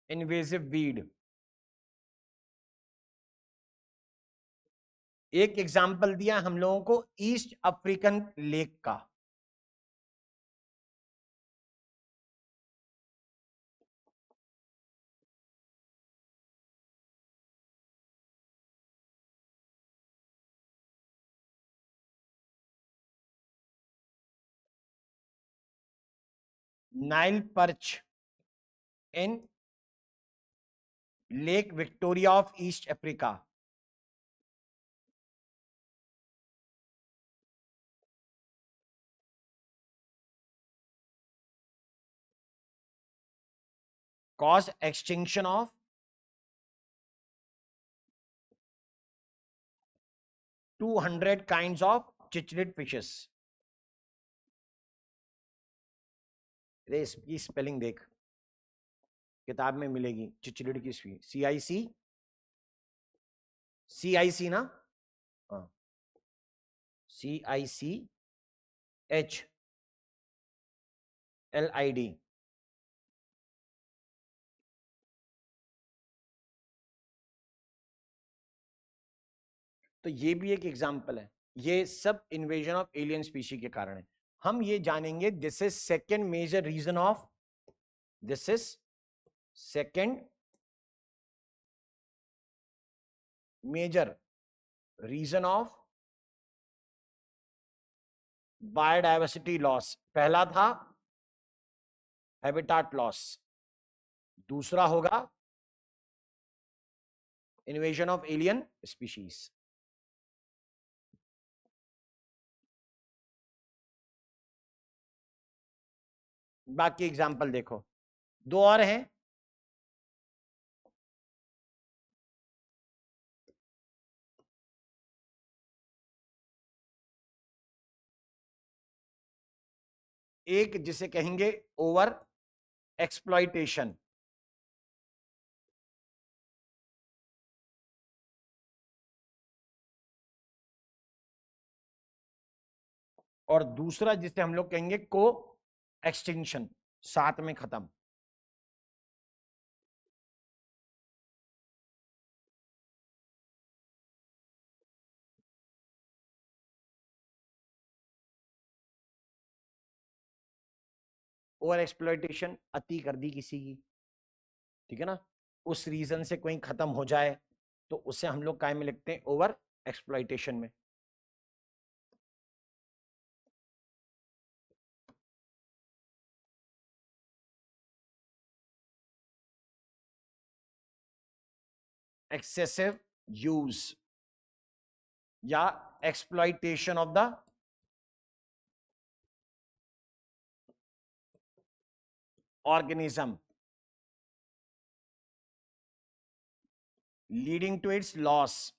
invasive weed। एक एग्जाम्पल दिया हम लोगों को ईस्ट अफ्रीकन लेक का। Nile perch in lake Victoria of east Africa. cause extinction of 200 kinds of cichlid fishes। अरे इसकी स्पेलिंग देख, किताब में मिलेगी चिचलिड की। CIC ना, हाँ, CICHLID। तो ये भी एक एग्जाम्पल है। ये सब इन्वेजन ऑफ एलियन स्पीशी के कारण है। हम ये जानेंगे, this is second major reason of, this is second major reason of biodiversity loss. पहला था हैबिटाट लॉस, दूसरा होगा इन्वेजन ऑफ एलियन स्पीशीज। बाकी एग्जाम्पल देखो, दो और हैं। एक जिसे कहेंगे ओवर एक्सप्लॉइटेशन, और दूसरा जिसे हम लोग कहेंगे को एक्सटिंक्शन, साथ में खत्म। ओवर एक्सप्लॉइटेशन, अति कर दी किसी की, ठीक है ना, उस रीजन से कोई खत्म हो जाए तो उसे हम लोग काय में लिखते हैं, ओवर एक्सप्लॉइटेशन में। एक्सेसिव यूज या exploitation of the organism leading to its loss,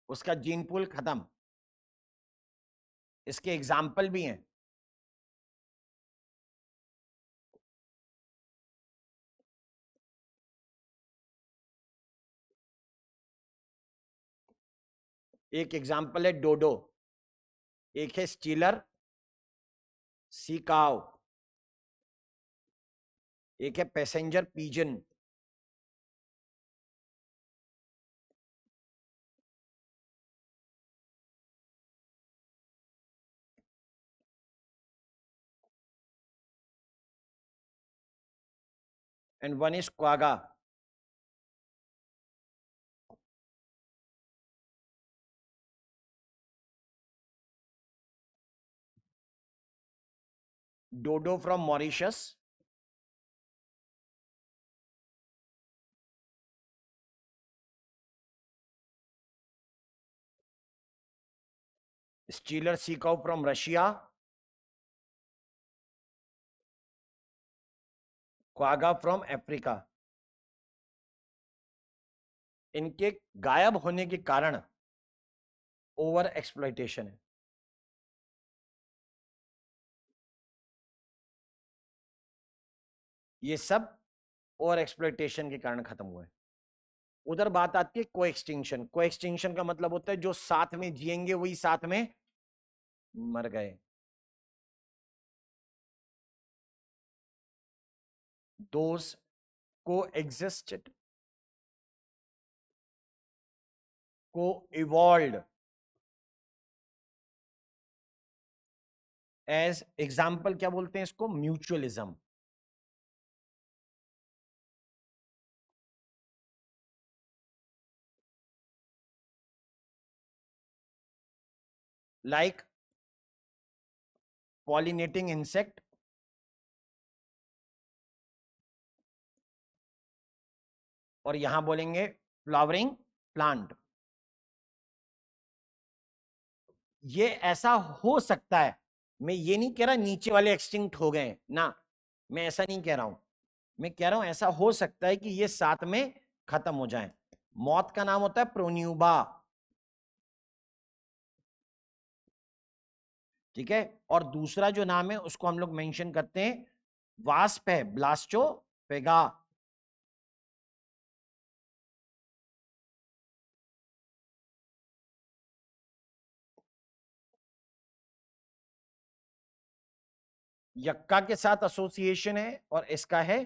उसका जीन पूल खत्म। इसके एग्जाम्पल भी हैं। एक एग्जाम्पल है डोडो, एक है स्टीलर सी काव, एक है passenger pigeon. And one is quagga. Dodo from Mauritius, Steller sea cow from Russia, quagga from Africa. इनके गायब होने के कारण ओवर एक्सप्लॉइटेशन है। ये सब ओवर एक्सप्लॉइटेशन के कारण खत्म हुए। उधर बात आती है को एक्सटिंक्शन। को एक्सटिंक्शन का मतलब होता है जो साथ में जिएंगे वही साथ में मर गए। दोज को एग्जिस्टेड, को इवॉल्व एज एग्जाम्पल, क्या बोलते हैं इसको, म्यूचुअलिज्म। लाइक पॉलिनेटिंग इंसेक्ट, और यहां बोलेंगे फ्लावरिंग प्लांट। ये ऐसा हो सकता है, मैं ये नहीं कह रहा नीचे वाले एक्सटिंक्ट हो गए ना, मैं ऐसा नहीं कह रहा हूं, मैं कह रहा हूं ऐसा हो सकता है कि ये साथ में खत्म हो जाए। मौत का नाम होता है प्रोन्यूबा, ठीक है। और दूसरा जो नाम है उसको हम लोग मेंशन करते हैं, वास्प है, ब्लास्टोफेगा। यक्का के साथ एसोसिएशन है और इसका है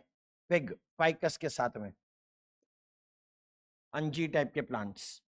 पिग, फाइकस के साथ में, अंजी टाइप के plants.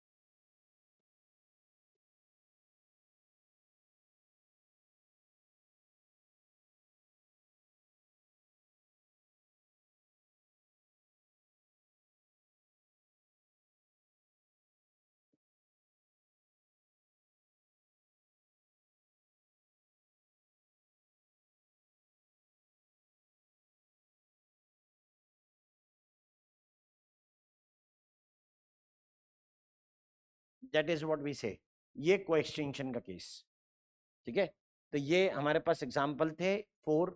That is what we say, ये को एक्सटिंक्शन का केस, ठीक है। तो ये हमारे पास एग्जाम्पल थे 4,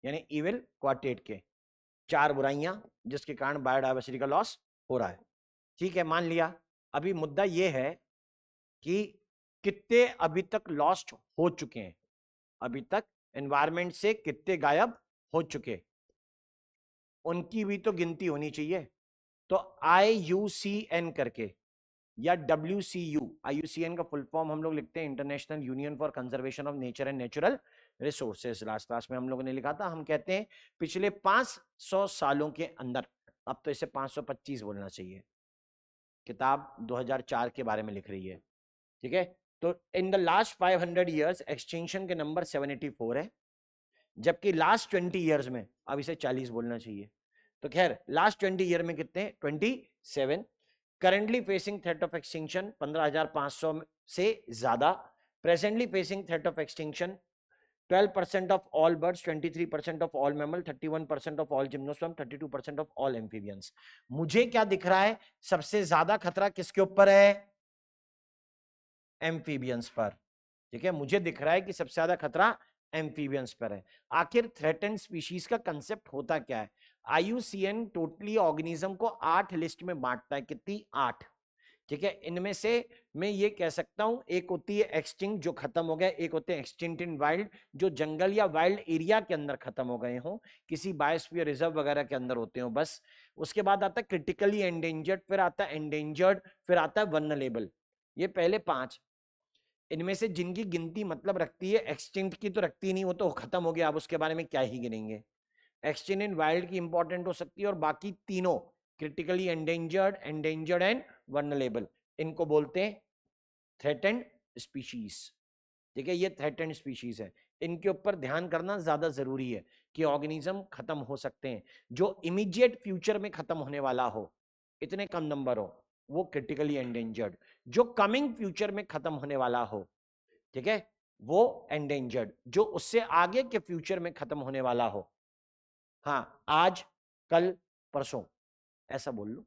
यानी इविल क्वार्टेट के, 4 बुराइयां जिसके कारण बायोडाइवर्सिटी का लॉस हो रहा है, ठीक है, मान लिया। अभी मुद्दा ये है कि कितने अभी तक लॉस्ट हो चुके हैं, अभी तक एनवायरमेंट से कितने गायब हो चुके, उनकी भी तो गिनती होनी चाहिए। तो IUCN करके या WCU, IUCN का फुल फॉर्म हम लोग लिखते हैं international union for conservation of nature and natural resources, last class में हम लोगों ने लिखा था। हम कहते हैं पिछले 500 सालों के अंदर, अब तो इसे 525 बोलना चाहिए, किताब 2004 के बारे में लिख रही है, ठीक है। तो in the last 500 years extinction के नंबर 784 है, जबकि लास्ट 20 ईयर्स में, अब इसे 40 बोलना चाहिए, तो खैर लास्ट 20 ईयर में कितने, 27। Currently facing threat of extinction 15,500 से ज्यादा। Presently facing threat of extinction 12% of all birds, 23% of all mammals, 31% of all gymnosperm, 32% of all amphibians। मुझे क्या दिख रहा है, सबसे ज्यादा खतरा किसके ऊपर है, एम्फीबियंस पर, ठीक है। मुझे दिख रहा है कि सबसे ज्यादा खतरा एम्फीबियंस पर है। आखिर थ्रेटेंड स्पीशीज का कंसेप्ट होता क्या है, IUCN टोटली ऑर्गेनिज्म को 8 लिस्ट में बांटता है, कितनी, 8, ठीक है। इनमें से मैं ये कह सकता हूं, एक होती है एक्सटिंक्ट जो खत्म हो गया, एक होते हैं एक्सटिंक्ट इन वाइल्ड जो जंगल या वाइल्ड एरिया के अंदर खत्म हो गए हों, किसी बायोस्फीयर रिजर्व वगैरह के अंदर होते हो बस। उसके बाद आता है क्रिटिकली एंडेंजर्ड, फिर आता है एंडेंजर्ड, फिर आता है वल्नरेबल। ये पहले 5, इनमें से जिनकी गिनती मतलब रखती है, एक्सटिंक्ट की तो रखती नहीं, वो तो खत्म हो गया, अब उसके बारे में क्या ही गिनेंगे। एक्सटिंक्ट इन वाइल्ड की इंपॉर्टेंट हो सकती है, और बाकी तीनों critically endangered, endangered and vulnerable, इनको बोलते हैं थ्रेटेंड स्पीशीज, ठीक है। ये थ्रेटेंड स्पीशीज है, इनके ऊपर ध्यान करना ज्यादा जरूरी है कि ऑर्गेनिज्म खत्म हो सकते हैं। जो इमीडिएट फ्यूचर में खत्म होने वाला हो, इतने कम नंबर हो, वो क्रिटिकली एंडेंजर्ड। जो कमिंग फ्यूचर में खत्म होने वाला हो, ठीक है, वो एंडेंजर्ड। जो उससे आगे के फ्यूचर में खत्म होने वाला हो, हाँ, आज, कल, परसों, ऐसा बोल लो,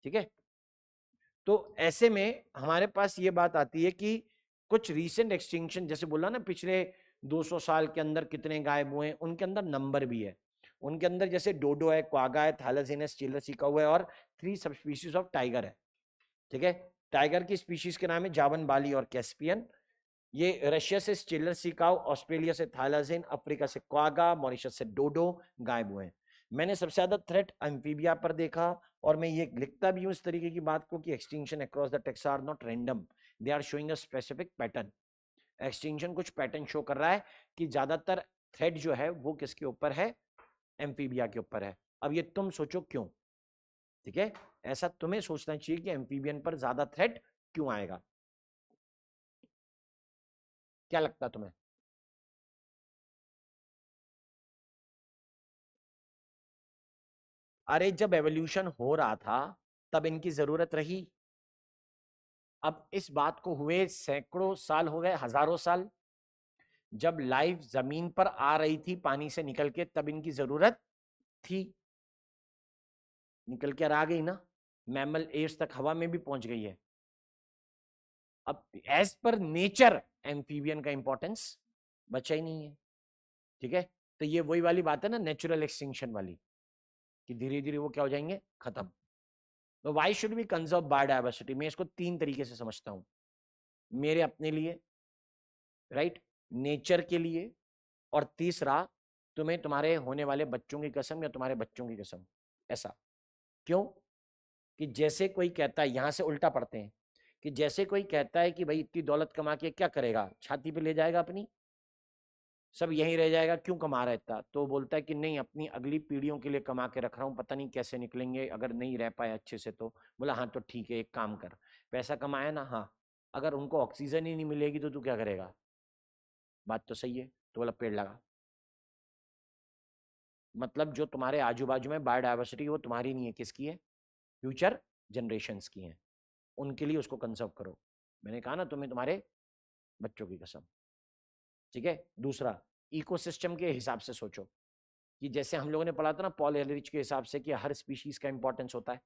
ठीक है। तो ऐसे में हमारे पास ये बात आती है कि कुछ रीसेंट एक्सटिंक्शन, जैसे बोला ना पिछले 200 साल के अंदर कितने गायब हुए, उनके अंदर नंबर भी है। उनके अंदर जैसे डोडो है, क्वागा है, थैलेसिनस चिल्लसिका हुआ है, और 3 सब स्पीशीज ऑफ टाइगर है, ठीक है। टाइगर की स्पीशीज के नाम है जावन बाली और कैस्पियन। ये रशिया से स्टिलर सिकाओ, ऑस्ट्रेलिया से थाइलाजेन, अफ्रीका से क्वागा, मॉरिशस से डोडो गायब हुए हैं। मैंने सबसे ज्यादा थ्रेट एम्फीबिया पर देखा, और मैं ये लिखता भी हूं इस तरीके की बात को कि extinction across the taxa are not random, they are showing a specific pattern. Extinction कुछ पैटर्न शो कर रहा है कि ज्यादातर थ्रेट जो है वो किसके ऊपर है, एम्फीबिया के ऊपर है। अब ये तुम सोचो क्यों, ठीक है, ऐसा तुम्हें सोचना चाहिए कि एम्फीबियन पर ज्यादा थ्रेट क्यों आएगा, क्या लगता है तुम्हें। अरे जब एवोल्यूशन हो रहा था तब इनकी जरूरत रही, अब इस बात को हुए सैकड़ों साल हो गए, हजारों साल। जब लाइफ जमीन पर आ रही थी पानी से निकल के, तब इनकी जरूरत थी, निकल कर आ गई ना, मैमल एव्स तक हवा में भी पहुंच गई है। अब एज पर नेचर एम्फीबियन का इंपॉर्टेंस बचा ही नहीं है। ठीक है, तो ये वही वाली बात है ना, नेचुरल एक्सटिंक्शन वाली, कि धीरे धीरे वो क्या हो जाएंगे, खत्म। तो why should be conserve biodiversity, मैं इसको 3 तरीके से समझता हूं, मेरे अपने लिए, राइट, नेचर के लिए, और तीसरा तुम्हें तुम्हारे होने वाले बच्चों की कसम या तुम्हारे बच्चों की कसम। ऐसा क्यों? कि जैसे कोई कहता है, यहां से उल्टा पढ़ते हैं, कि जैसे कोई कहता है कि भाई इतनी दौलत कमा के क्या करेगा, छाती पे ले जाएगा अपनी, सब यहीं रह जाएगा, क्यों कमा रहा है इतना? तो बोलता है कि नहीं, अपनी अगली पीढ़ियों के लिए कमा के रख रहा हूँ, पता नहीं कैसे निकलेंगे, अगर नहीं रह पाए अच्छे से तो। बोला हाँ तो ठीक है, एक काम कर, पैसा कमाया ना, हाँ, अगर उनको ऑक्सीजन ही नहीं मिलेगी तो तू क्या करेगा? बात तो सही है। तो बोला पेड़ लगा। मतलब जो तुम्हारे आजू बाजू में बायोडायवर्सिटी, वो तुम्हारी नहीं है, किसकी है? फ्यूचर जनरेशंस की है, उनके लिए उसको कंजर्व करो। मैंने कहा ना, तुम्हें तुम्हारे बच्चों की कसम। ठीक है, दूसरा, इकोसिस्टम के हिसाब से सोचो, कि जैसे हम लोगों ने पढ़ा था ना पॉल एलरिच के हिसाब से, कि हर स्पीशीज का इंपॉर्टेंस होता है,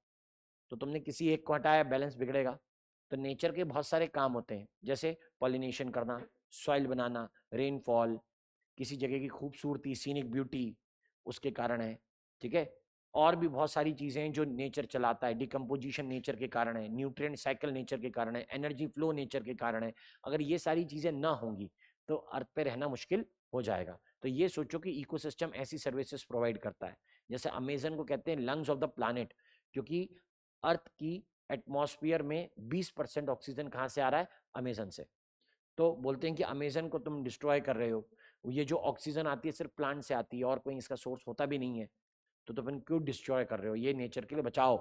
तो तुमने किसी एक को हटाया, बैलेंस बिगड़ेगा। तो नेचर के बहुत सारे काम होते हैं, जैसे पॉलिनेशन करना, सॉइल बनाना, रेनफॉल, किसी जगह की खूबसूरती, सीनिक ब्यूटी उसके कारण है। ठीक है, और भी बहुत सारी चीजें हैं जो नेचर चलाता है, डिकम्पोजिशन नेचर के कारण है, न्यूट्रिएंट साइकिल नेचर के कारण है, एनर्जी फ्लो नेचर के कारण है। अगर ये सारी चीजें ना होंगी तो अर्थ पे रहना मुश्किल हो जाएगा। तो ये सोचो कि इकोसिस्टम ऐसी सर्विसेज प्रोवाइड करता है, जैसे अमेजन को कहते हैं लंग्स ऑफ द प्लानेट, क्योंकि अर्थ की एटमॉस्फेयर में 20% ऑक्सीजन कहाँ से आ रहा है? अमेजन से। तो बोलते हैं कि अमेजन को तुम डिस्ट्रॉय कर रहे हो, ये जो ऑक्सीजन आती है सिर्फ प्लांट से आती है, और कोई इसका सोर्स होता भी नहीं है, तो तुम क्यों डिस्ट्रॉय कर रहे हो? ये नेचर के लिए बचाओ।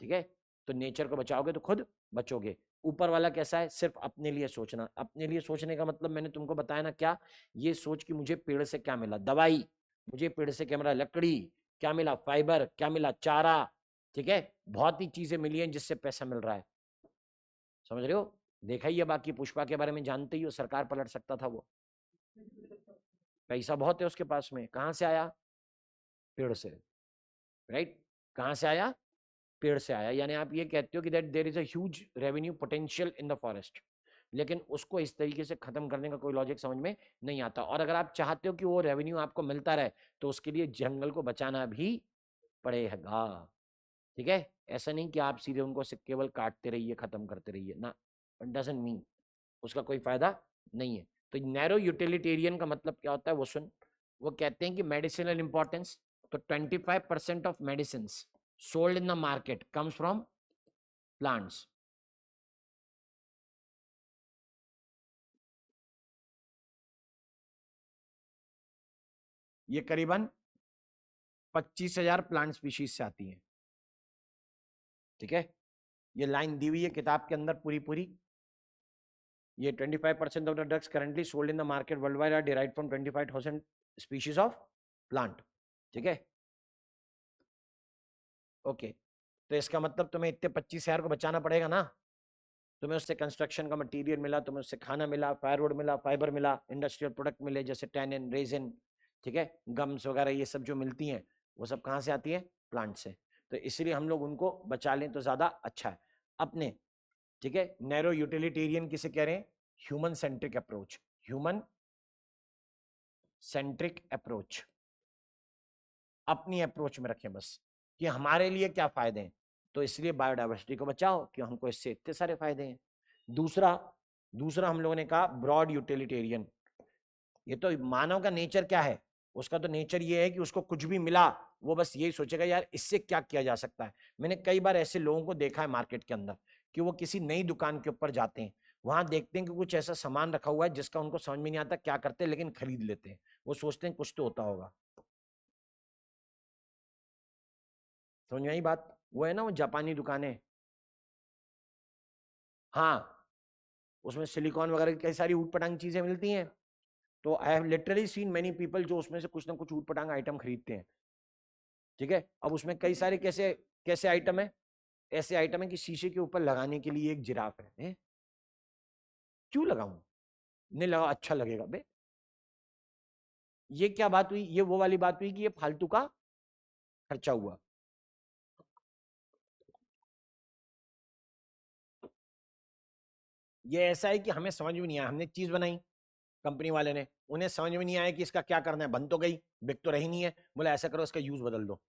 ठीक है, तो नेचर को बचाओगे तो खुद बचोगे। ऊपर वाला कैसा है? सिर्फ अपने लिए सोचना। अपने लिए सोचने का मतलब मैंने तुमको बताया ना क्या, ये सोच कि मुझे पेड़ से क्या मिला, दवाई, मुझे पेड़ से क्या मिला, लकड़ी, क्या मिला, फाइबर, क्या मिला, चारा। ठीक है, बहुत ही चीजें मिली हैं जिससे पैसा मिल रहा है, समझ रहे हो? देखा ही है, बाकी पुष्पा के बारे में जानते ही हो, सरकार पलट सकता था वो, पैसा बहुत है उसके पास में, कहां से आया? पेड़ से, राइट, कहां से आया? पेड़ से आया। यानी आप ये कहते हो कि that there is a huge revenue potential in the forest, लेकिन उसको इस तरीके से खत्म करने का कोई लॉजिक समझ में नहीं आता। और अगर आप चाहते हो कि वो रेवेन्यू आपको मिलता रहे, तो उसके लिए जंगल को बचाना भी पड़ेगा। ठीक है, ऐसा नहीं कि आप सीधे उनको केवल काटते रहिए, खत्म करते रहिए ना, इट डजंट मीन, उसका कोई फायदा नहीं है। तो नैरो यूटिलिटेरियन का मतलब क्या होता है वो सुन, वो कहते हैं कि मेडिसिनल इंपॉर्टेंस, तो 25% of medicine sold in the market comes from plants. ये करीबन 25,000 प्लांट स्पीशीज से आती है। ठीक है, ये लाइन दी हुई है किताब के अंदर पूरी पूरी। ये 25% of the drugs currently sold in the market world wide are derived from 25,000 species of plant. ठीक है, ओके, तो इसका मतलब तुम्हें इतने 25,000 को बचाना पड़ेगा ना। तुम्हें उससे कंस्ट्रक्शन का मटेरियल मिला, तुम्हें उससे खाना मिला, फायरवुड मिला, फाइबर मिला, इंडस्ट्रियल प्रोडक्ट मिले जैसे टैनिन, रेजिन, ठीक है, गम्स वगैरह, ये सब जो मिलती हैं वो सब कहाँ से आती है? प्लांट से। तो इसलिए हम लोग उनको बचा लें तो ज्यादा अच्छा है अपने। ठीक है, नैरो यूटिलिटेरियन किसे कह रहे हैं? Human centric approach, human centric approach, अपनी अप्रोच में रखें बस, कि हमारे लिए क्या फायदे हैं। तो इसलिए बायोडाइवर्सिटी को बचाओ कि हमको इससे इतने सारे फायदे हैं। दूसरा, दूसरा हम लोगों ने कहा ब्रॉड यूटिलिटेरियन। ये तो मानव का नेचर क्या है? उसका तो नेचर ये है कि उसको कुछ भी मिला वो बस यही सोचेगा यार इससे क्या किया जा सकता है। मैंने कई बार ऐसे लोगों को देखा है मार्केट के अंदर, कि वो किसी नई दुकान के ऊपर जाते हैं, वहां देखते हैं कि कुछ ऐसा सामान रखा हुआ है जिसका उनको समझ में नहीं आता क्या करते हैं, लेकिन खरीद लेते हैं। वो सोचते हैं कुछ तो होता होगा। समझ में आई बात? वो है ना वो जापानी दुकानें, हाँ, उसमें सिलिकॉन वगैरह की कई सारी ऊट पटांग चीजें मिलती हैं। तो I have literally seen many people जो उसमें से कुछ ना कुछ ऊट पटांग आइटम खरीदते हैं। ठीक है, अब उसमें कई सारे कैसे कैसे आइटम है, ऐसे आइटम है कि शीशे के ऊपर लगाने के लिए एक जिराफ है, क्यों लगाऊं? नहीं लगा, अच्छा लगेगा बे, ये क्या बात हुई? ये वो वाली बात हुई कि ये फालतू का खर्चा हुआ। ये ऐसा है कि हमें समझ में नहीं आया, हमने चीज बनाई कंपनी वाले ने, उन्हें समझ में नहीं आया कि इसका क्या करना है, बन तो गई, बिक तो रही नहीं है, बोला ऐसा करो इसका यूज बदल दो,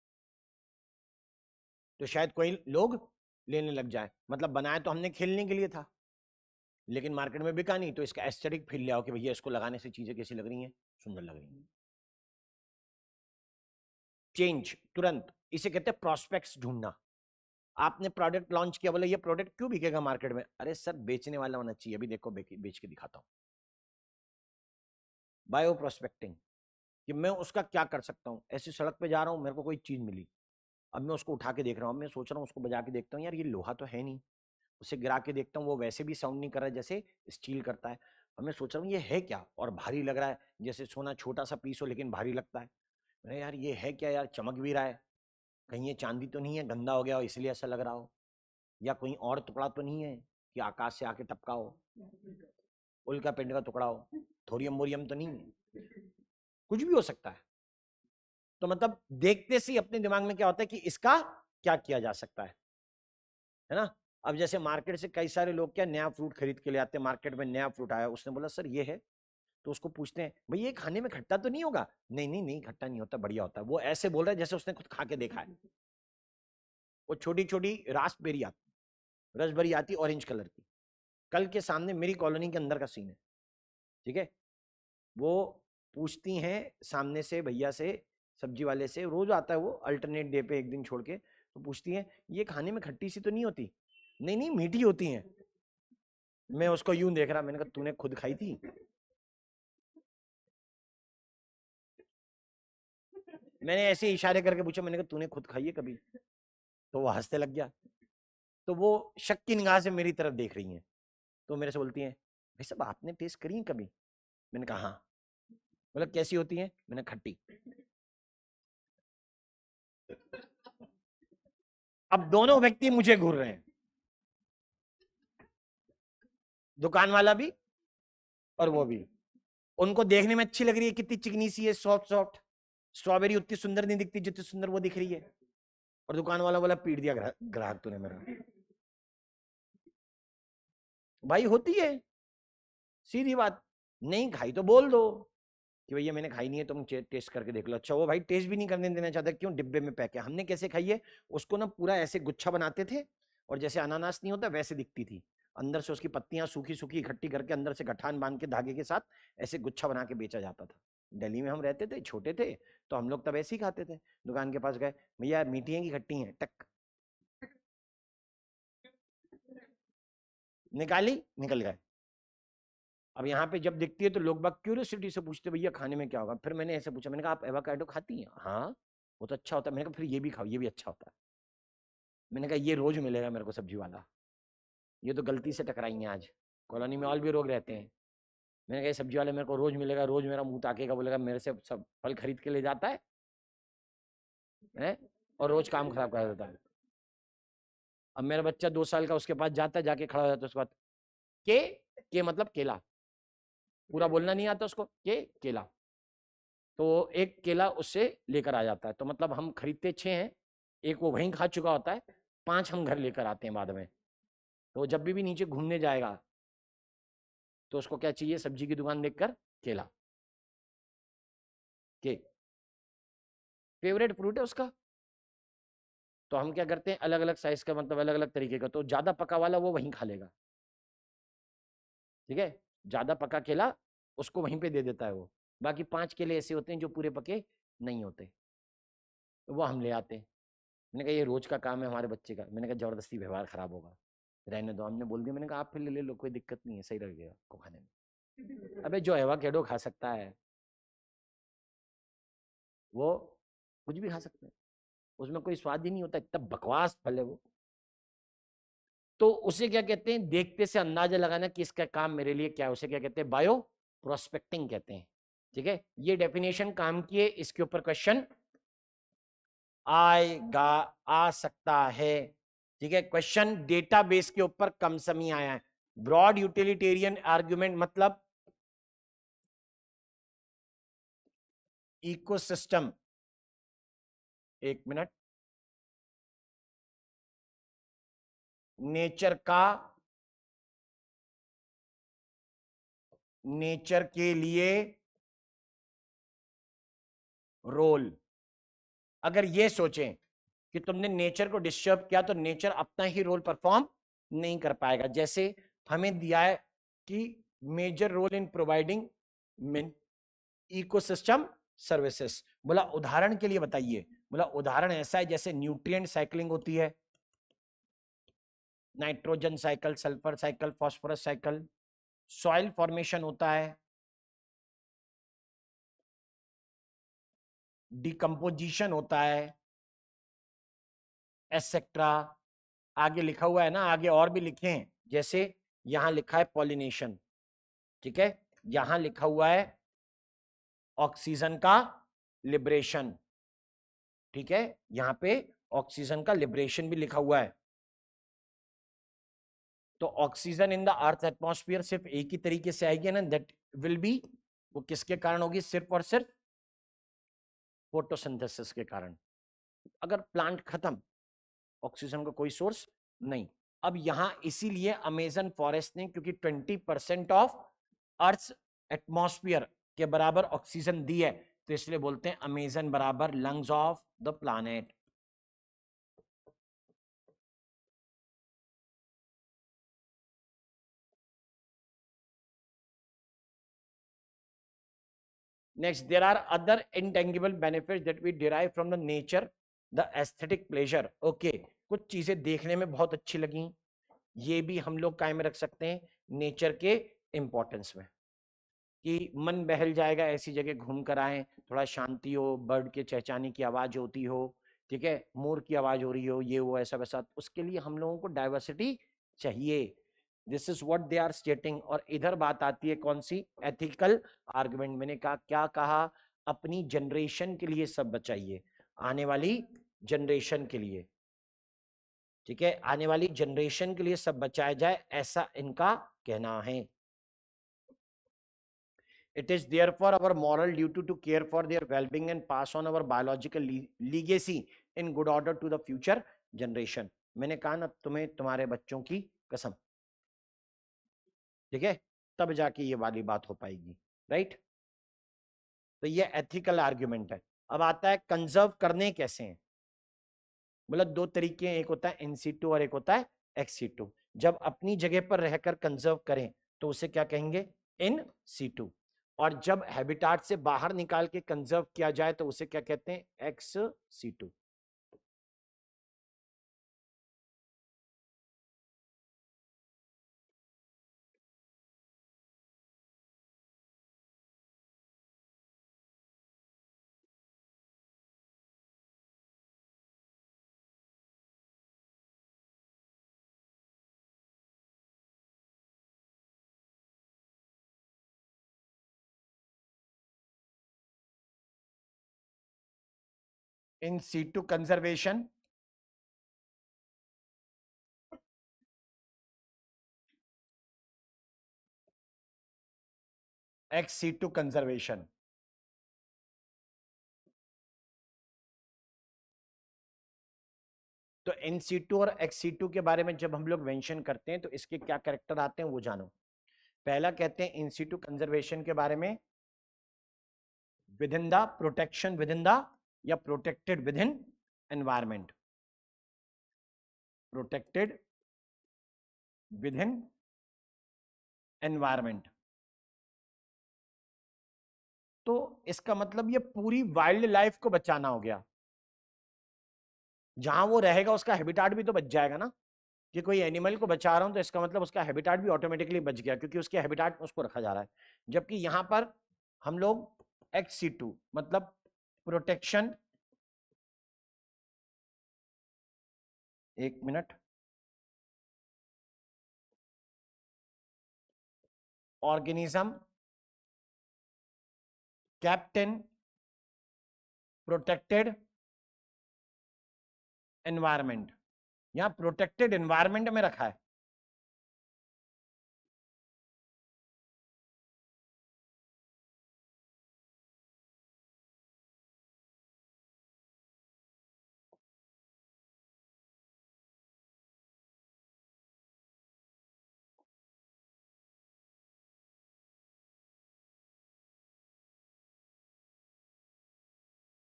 तो शायद कोई लोग लेने लग जाए। मतलब बनाया तो हमने खेलने के लिए था, लेकिन मार्केट में बिका नहीं, तो इसका एस्थेटिक फील ले आओ कि भैया इसको लगाने से चीजें कैसी लग रही हैं, सुंदर लग रही हैं। चेंज तुरंत, इसे कहते हैं प्रोस्पेक्ट्स ढूंढना। आपने प्रोडक्ट लॉन्च किया, बोले ये प्रोडक्ट क्यों बिकेगा मार्केट में? अरे सर बेचने वाला होना चाहिए, अभी देखो बेच के दिखाता हूं। बायो प्रोस्पेक्टिंग, कि मैं उसका क्या कर सकता हूं। ऐसी सड़क पे जा रहा हूं, मेरे को कोई चीज मिली, अब मैं उसको उठा के देख रहा हूं, मैं सोच रहा हूं उसको बजा के देखता हूं, यार ये लोहा तो है नहीं, उसे गिरा के देखता हूँ, वो वैसे भी साउंड नहीं कर रहा है जैसे स्टील करता है। अब मैं सोच रहा हूँ ये है क्या, और भारी लग रहा है, जैसे सोना छोटा सा पीस हो लेकिन भारी लगता है। अरे यार ये है क्या यार, चमक भी रहा है, कहीं ये चांदी तो नहीं है गंदा हो गया हो इसलिए ऐसा लग रहा हो, या कोई और टुकड़ा तो नहीं है कि आकाश से आके टपका हो, उल्का पिंड का टुकड़ा हो, थोरियम मोरियम तो नहीं है, कुछ भी हो सकता है। तो मतलब देखते से ही अपने दिमाग में क्या होता है कि इसका क्या किया जा सकता है ना। अब जैसे मार्केट से कई सारे लोग क्या नया फ्रूट खरीद के ले आते हैं, मार्केट में नया फ्रूट आया, उसने बोला सर ये है, तो उसको पूछते हैं भाई ये खाने में खट्टा तो नहीं होगा? नहीं नहीं नहीं, खट्टा नहीं होता, बढ़िया होता है। वो ऐसे बोल रहा है जैसे उसने खुद खा के देखा है। वो छोटी छोटी रास्पबेरी आती, रसबेरी आती ऑरेंज कलर की। कल के सामने मेरी कॉलोनी के अंदर का सीन है, ठीक है। वो पूछती हैं सामने से भैया से, सब्जी वाले से, रोज आता है वो अल्टरनेट डे पे एक दिन छोड़ के, तो पूछती है ये खाने में खट्टी सी तो नहीं होती? नहीं नहीं मीठी होती हैं। मैं उसको यूं देख रहा, मैंने कहा तूने खुद खाई थी? मैंने ऐसे इशारे करके पूछा, मैंने कहा तूने खुद खाई है कभी? तो वो हंसने लग गया। तो वो शक की निगाह से मेरी तरफ देख रही हैं, तो मेरे से बोलती हैं भाई साहब आपने टेस्ट करी है कभी? मैंने कहा हाँ। मतलब कैसी होती है? मैंने खट्टी। अब दोनों व्यक्ति मुझे घूर रहे हैं, दुकान वाला भी और वो भी। उनको देखने में अच्छी लग रही है, कितनी चिकनी सी है, सॉफ्ट सॉफ्ट, स्ट्रॉबेरी उतनी सुंदर नहीं दिखती जितनी सुंदर वो दिख रही है। और दुकान वाला बोला पीट दिया ग्राहक तूने मेरा। भाई होती है, सीधी बात। नहीं खाई तो बोल दो कि भैया मैंने खाई नहीं है, तुम टेस्ट करके देख लो। अच्छा वो भाई टेस्ट भी नहीं करने देना चाहता, क्यों? डिब्बे में पैक है। हमने कैसे खाई है? उसको ना पूरा ऐसे गुच्छा बनाते थे, और जैसे अनानास नहीं होता वैसे दिखती थी, अंदर से उसकी पत्तियां सूखी सूखी इकट्ठी करके अंदर से गठान बांध के धागे के साथ ऐसे गुच्छा बना के बेचा जाता था। दिल्ली में हम रहते थे, छोटे थे, तो हम लोग तब ऐसे ही खाते थे। दुकान के पास गए, भैया मीठी है कि खट्टी है? टक निकाली, निकल गए। अब यहाँ पे जब दिखती है तो लोग बाग क्यूरियोसिटी से पूछते भैया खाने में क्या होगा। फिर मैंने ऐसे पूछा, मैंने कहा आप एवोकाडो खाती हैं? हाँ वो तो अच्छा होता है। मैंने कहा फिर ये भी खाओ, ये भी अच्छा होता है। मैंने कहा ये रोज मिलेगा मेरे को सब्जी वाला, ये तो गलती से टकराई है आज। कॉलोनी में और भी लोग रहते हैं। मैंने कहा ये सब्जी वाले मेरे को रोज मिलेगा, रोज मेरा मुंह ताकेगा, बोलेगा मेरे से सब फल खरीद के ले जाता है और रोज काम खराब कर देता है। अब मेरा बच्चा 2 साल का उसके पास जाता है, जाके खड़ा हो जाता है उसके बाद, के मतलब केला, पूरा बोलना नहीं आता उसको, के केला। तो एक केला उससे लेकर आ जाता है, तो मतलब हम खरीदते 6 हैं, एक वो वहीं खा चुका होता है, 5 हम घर लेकर आते हैं बाद में। तो जब भी नीचे घूमने जाएगा तो उसको क्या चाहिए? सब्जी की दुकान देखकर केला, के फेवरेट फ्रूट है उसका। तो हम क्या करते हैं, अलग अलग साइज का, मतलब अलग अलग तरीके का, तो ज्यादा पका वाला वो वहीं खा लेगा, ठीक है। ज्यादा पका केला उसको वहीं पे दे देता है वो। बाकी 5 केले ऐसे होते हैं जो पूरे पके नहीं होते, तो वो हम ले आते हैं। मैंने कहा ये रोज का काम है हमारे बच्चे का। मैंने कहा जबरदस्ती व्यवहार खराब होगा, रहने दो। हमने बोल दिया, मैंने कहा आप फिर ले लो, कोई दिक्कत नहीं है, सही लगेगा आपको खाने में। अबे जो एवोकाडो खा सकता है वो कुछ भी खा सकते हैं, उसमें कोई स्वाद ही नहीं होता, इतना बकवास फल है वो। तो उसे क्या कहते हैं? देखते से अंदाजा लगाना कि इसका काम मेरे लिए क्या है, उसे क्या कहते हैं? बायो प्रोस्पेक्टिंग कहते हैं, ठीक है। ये डेफिनेशन काम की है, इसके ऊपर क्वेश्चन आएगा, आ सकता है, ठीक है। क्वेश्चन डेटाबेस के ऊपर कम समी आया है। ब्रॉड यूटिलिटेरियन आर्ग्यूमेंट मतलब इकोसिस्टम, एक मिनट, नेचर के लिए रोल। अगर ये सोचें कि तुमने नेचर को डिस्टर्ब किया तो नेचर अपना ही रोल परफॉर्म नहीं कर पाएगा। जैसे हमें दिया है कि major role in providing ecosystem services, बोला उदाहरण के लिए बताइए। बोला उदाहरण ऐसा है जैसे न्यूट्रिएंट साइकिलिंग होती है, nitrogen cycle, sulphur cycle, phosphorus cycle, soil formation होता है, डिकम्पोजिशन होता है, एसेट्रा। आगे लिखा हुआ है ना, आगे और भी लिखे हैं, जैसे यहां लिखा है पॉलिनेशन, ठीक है, यहां लिखा हुआ है ऑक्सीजन का लिबरेशन, ठीक है, यहां पे ऑक्सीजन का लिबरेशन भी लिखा हुआ है। तो oxygen in the earth atmosphere सिर्फ एक ही तरीके से आएगी ना, दैट विल बी, वो किसके कारण होगी, सिर्फ और सिर्फ फोटोसिंथेसिस के कारण। अगर प्लांट खत्म, ऑक्सीजन का कोई सोर्स नहीं। अब यहां इसीलिए अमेजन फॉरेस्ट ने, क्योंकि 20% ऑफ अर्थ एटमॉस्फेयर के बराबर ऑक्सीजन दी है, तो इसलिए बोलते हैं अमेजन बराबर lungs of the planet. Next, there are other intangible benefits that we derive from the nature, the aesthetic pleasure. Okay, कुछ चीजें देखने में बहुत अच्छी लगी, ये भी हम लोग कायम रख सकते हैं नेचर के इंपॉर्टेंस में, कि मन बहल जाएगा, ऐसी जगह घूम कर आए, थोड़ा शांति हो, बर्ड के चहचहाने की आवाज होती हो, ठीक है, मोर की आवाज हो रही हो, ये वो ऐसा वैसा, उसके लिए हम लोगों को डाइवर्सिटी चाहिए। This is what they are stating. और इधर बात आती है कौन सी, एथिकल आर्गुमेंट। मैंने कहा, क्या कहा, अपनी जनरेशन के लिए सब बचाइए, आने वाली जनरेशन के लिए, ठीक है, आने वाली जनरेशन के लिए सब बचाया जाए, ऐसा इनका कहना है। It is therefore our moral duty to care for their well-being and pass on our biological legacy in good order to the future generation. मैंने कहा ना, तुम्हें तुम्हारे बच्चों की कसम, ठीक है, तब जाके ये वाली बात हो पाएगी, राइट। तो ये एथिकल आर्ग्यूमेंट है। अब आता है कंजर्व करने कैसे हैं। मतलब दो तरीके हैं, एक होता है इन सीटू और एक होता है एक्स सीटू। जब अपनी जगह पर रहकर कंजर्व करें तो उसे क्या कहेंगे, इन सीटू। और जब हैबिटाट से बाहर निकाल के कंजर्व किया जाए तो उसे क्या कहते हैं, ex situ. In situ conservation, ex situ conservation. तो इन सीटू और एक्स सीटू के बारे में जब हम लोग मेंशन करते हैं तो इसके क्या कैरेक्टर आते हैं वो जानो। पहला कहते हैं इन सीटू कंजर्वेशन के बारे में, within the protection, within the, या protected within environment, protected within environment. तो इसका मतलब ये पूरी वाइल्ड लाइफ को बचाना हो गया। जहां वो रहेगा उसका हैबिटाट भी तो बच जाएगा ना, कि कोई एनिमल को बचा रहा हूं तो इसका मतलब उसका हैबिटाट भी ऑटोमेटिकली बच गया, क्योंकि उसके हैबिटाट में उसको रखा जा रहा है। जबकि यहां पर हम लोग XC2 मतलब प्रोटेक्शन, एक minute, organism captain protected environment, यहां प्रोटेक्टेड एनवायरमेंट में रखा है।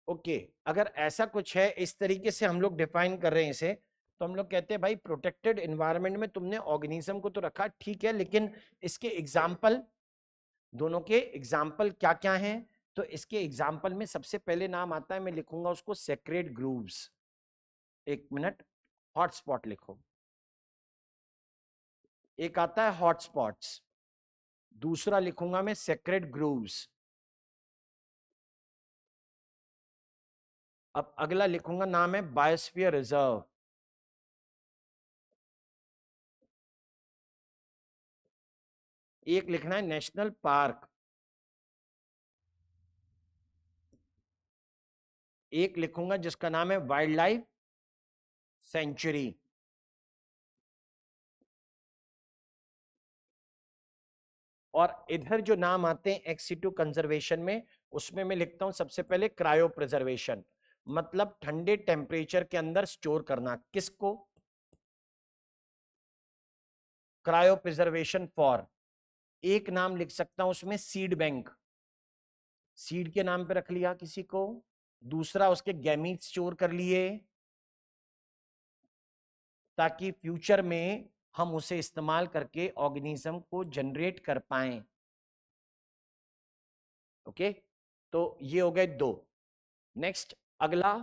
ओके अगर ऐसा कुछ है, इस तरीके से हम लोग डिफाइन कर रहे हैं इसे, तो हम लोग कहते हैं भाई प्रोटेक्टेड एनवायरनमेंट में तुमने ऑर्गेनिज्म को तो रखा ठीक है, लेकिन इसके एग्जाम्पल, दोनों के एग्जाम्पल क्या क्या हैं? तो इसके एग्जाम्पल में सबसे पहले नाम आता है, मैं लिखूंगा उसको सेक्रेड ग्रूव्स। एक मिनट, हॉटस्पॉट लिखो। एक आता है हॉटस्पॉट्स, दूसरा लिखूंगा मैं सेक्रेड ग्रूव्स। अब अगला लिखूंगा, नाम है बायोस्फीयर रिजर्व। एक लिखना है नेशनल पार्क। एक लिखूंगा जिसका नाम है वाइल्ड लाइफ सेंचुरी। और इधर जो नाम आते हैं एक्सिटू कंजर्वेशन में, उसमें मैं लिखता हूं सबसे पहले क्रायो प्रिजर्वेशन, मतलब ठंडे टेम्परेचर के अंदर स्टोर करना। किसको? Cryo preservation for. एक नाम लिख सकता हूं उसमें सीड बैंक, सीड के नाम पे रख लिया किसी को। दूसरा उसके गैमीट स्टोर कर लिए, ताकि फ्यूचर में हम उसे इस्तेमाल करके ऑर्गेनिज्म को जनरेट कर पाएं। ओके, तो ये हो गए दो। नेक्स्ट, अगला,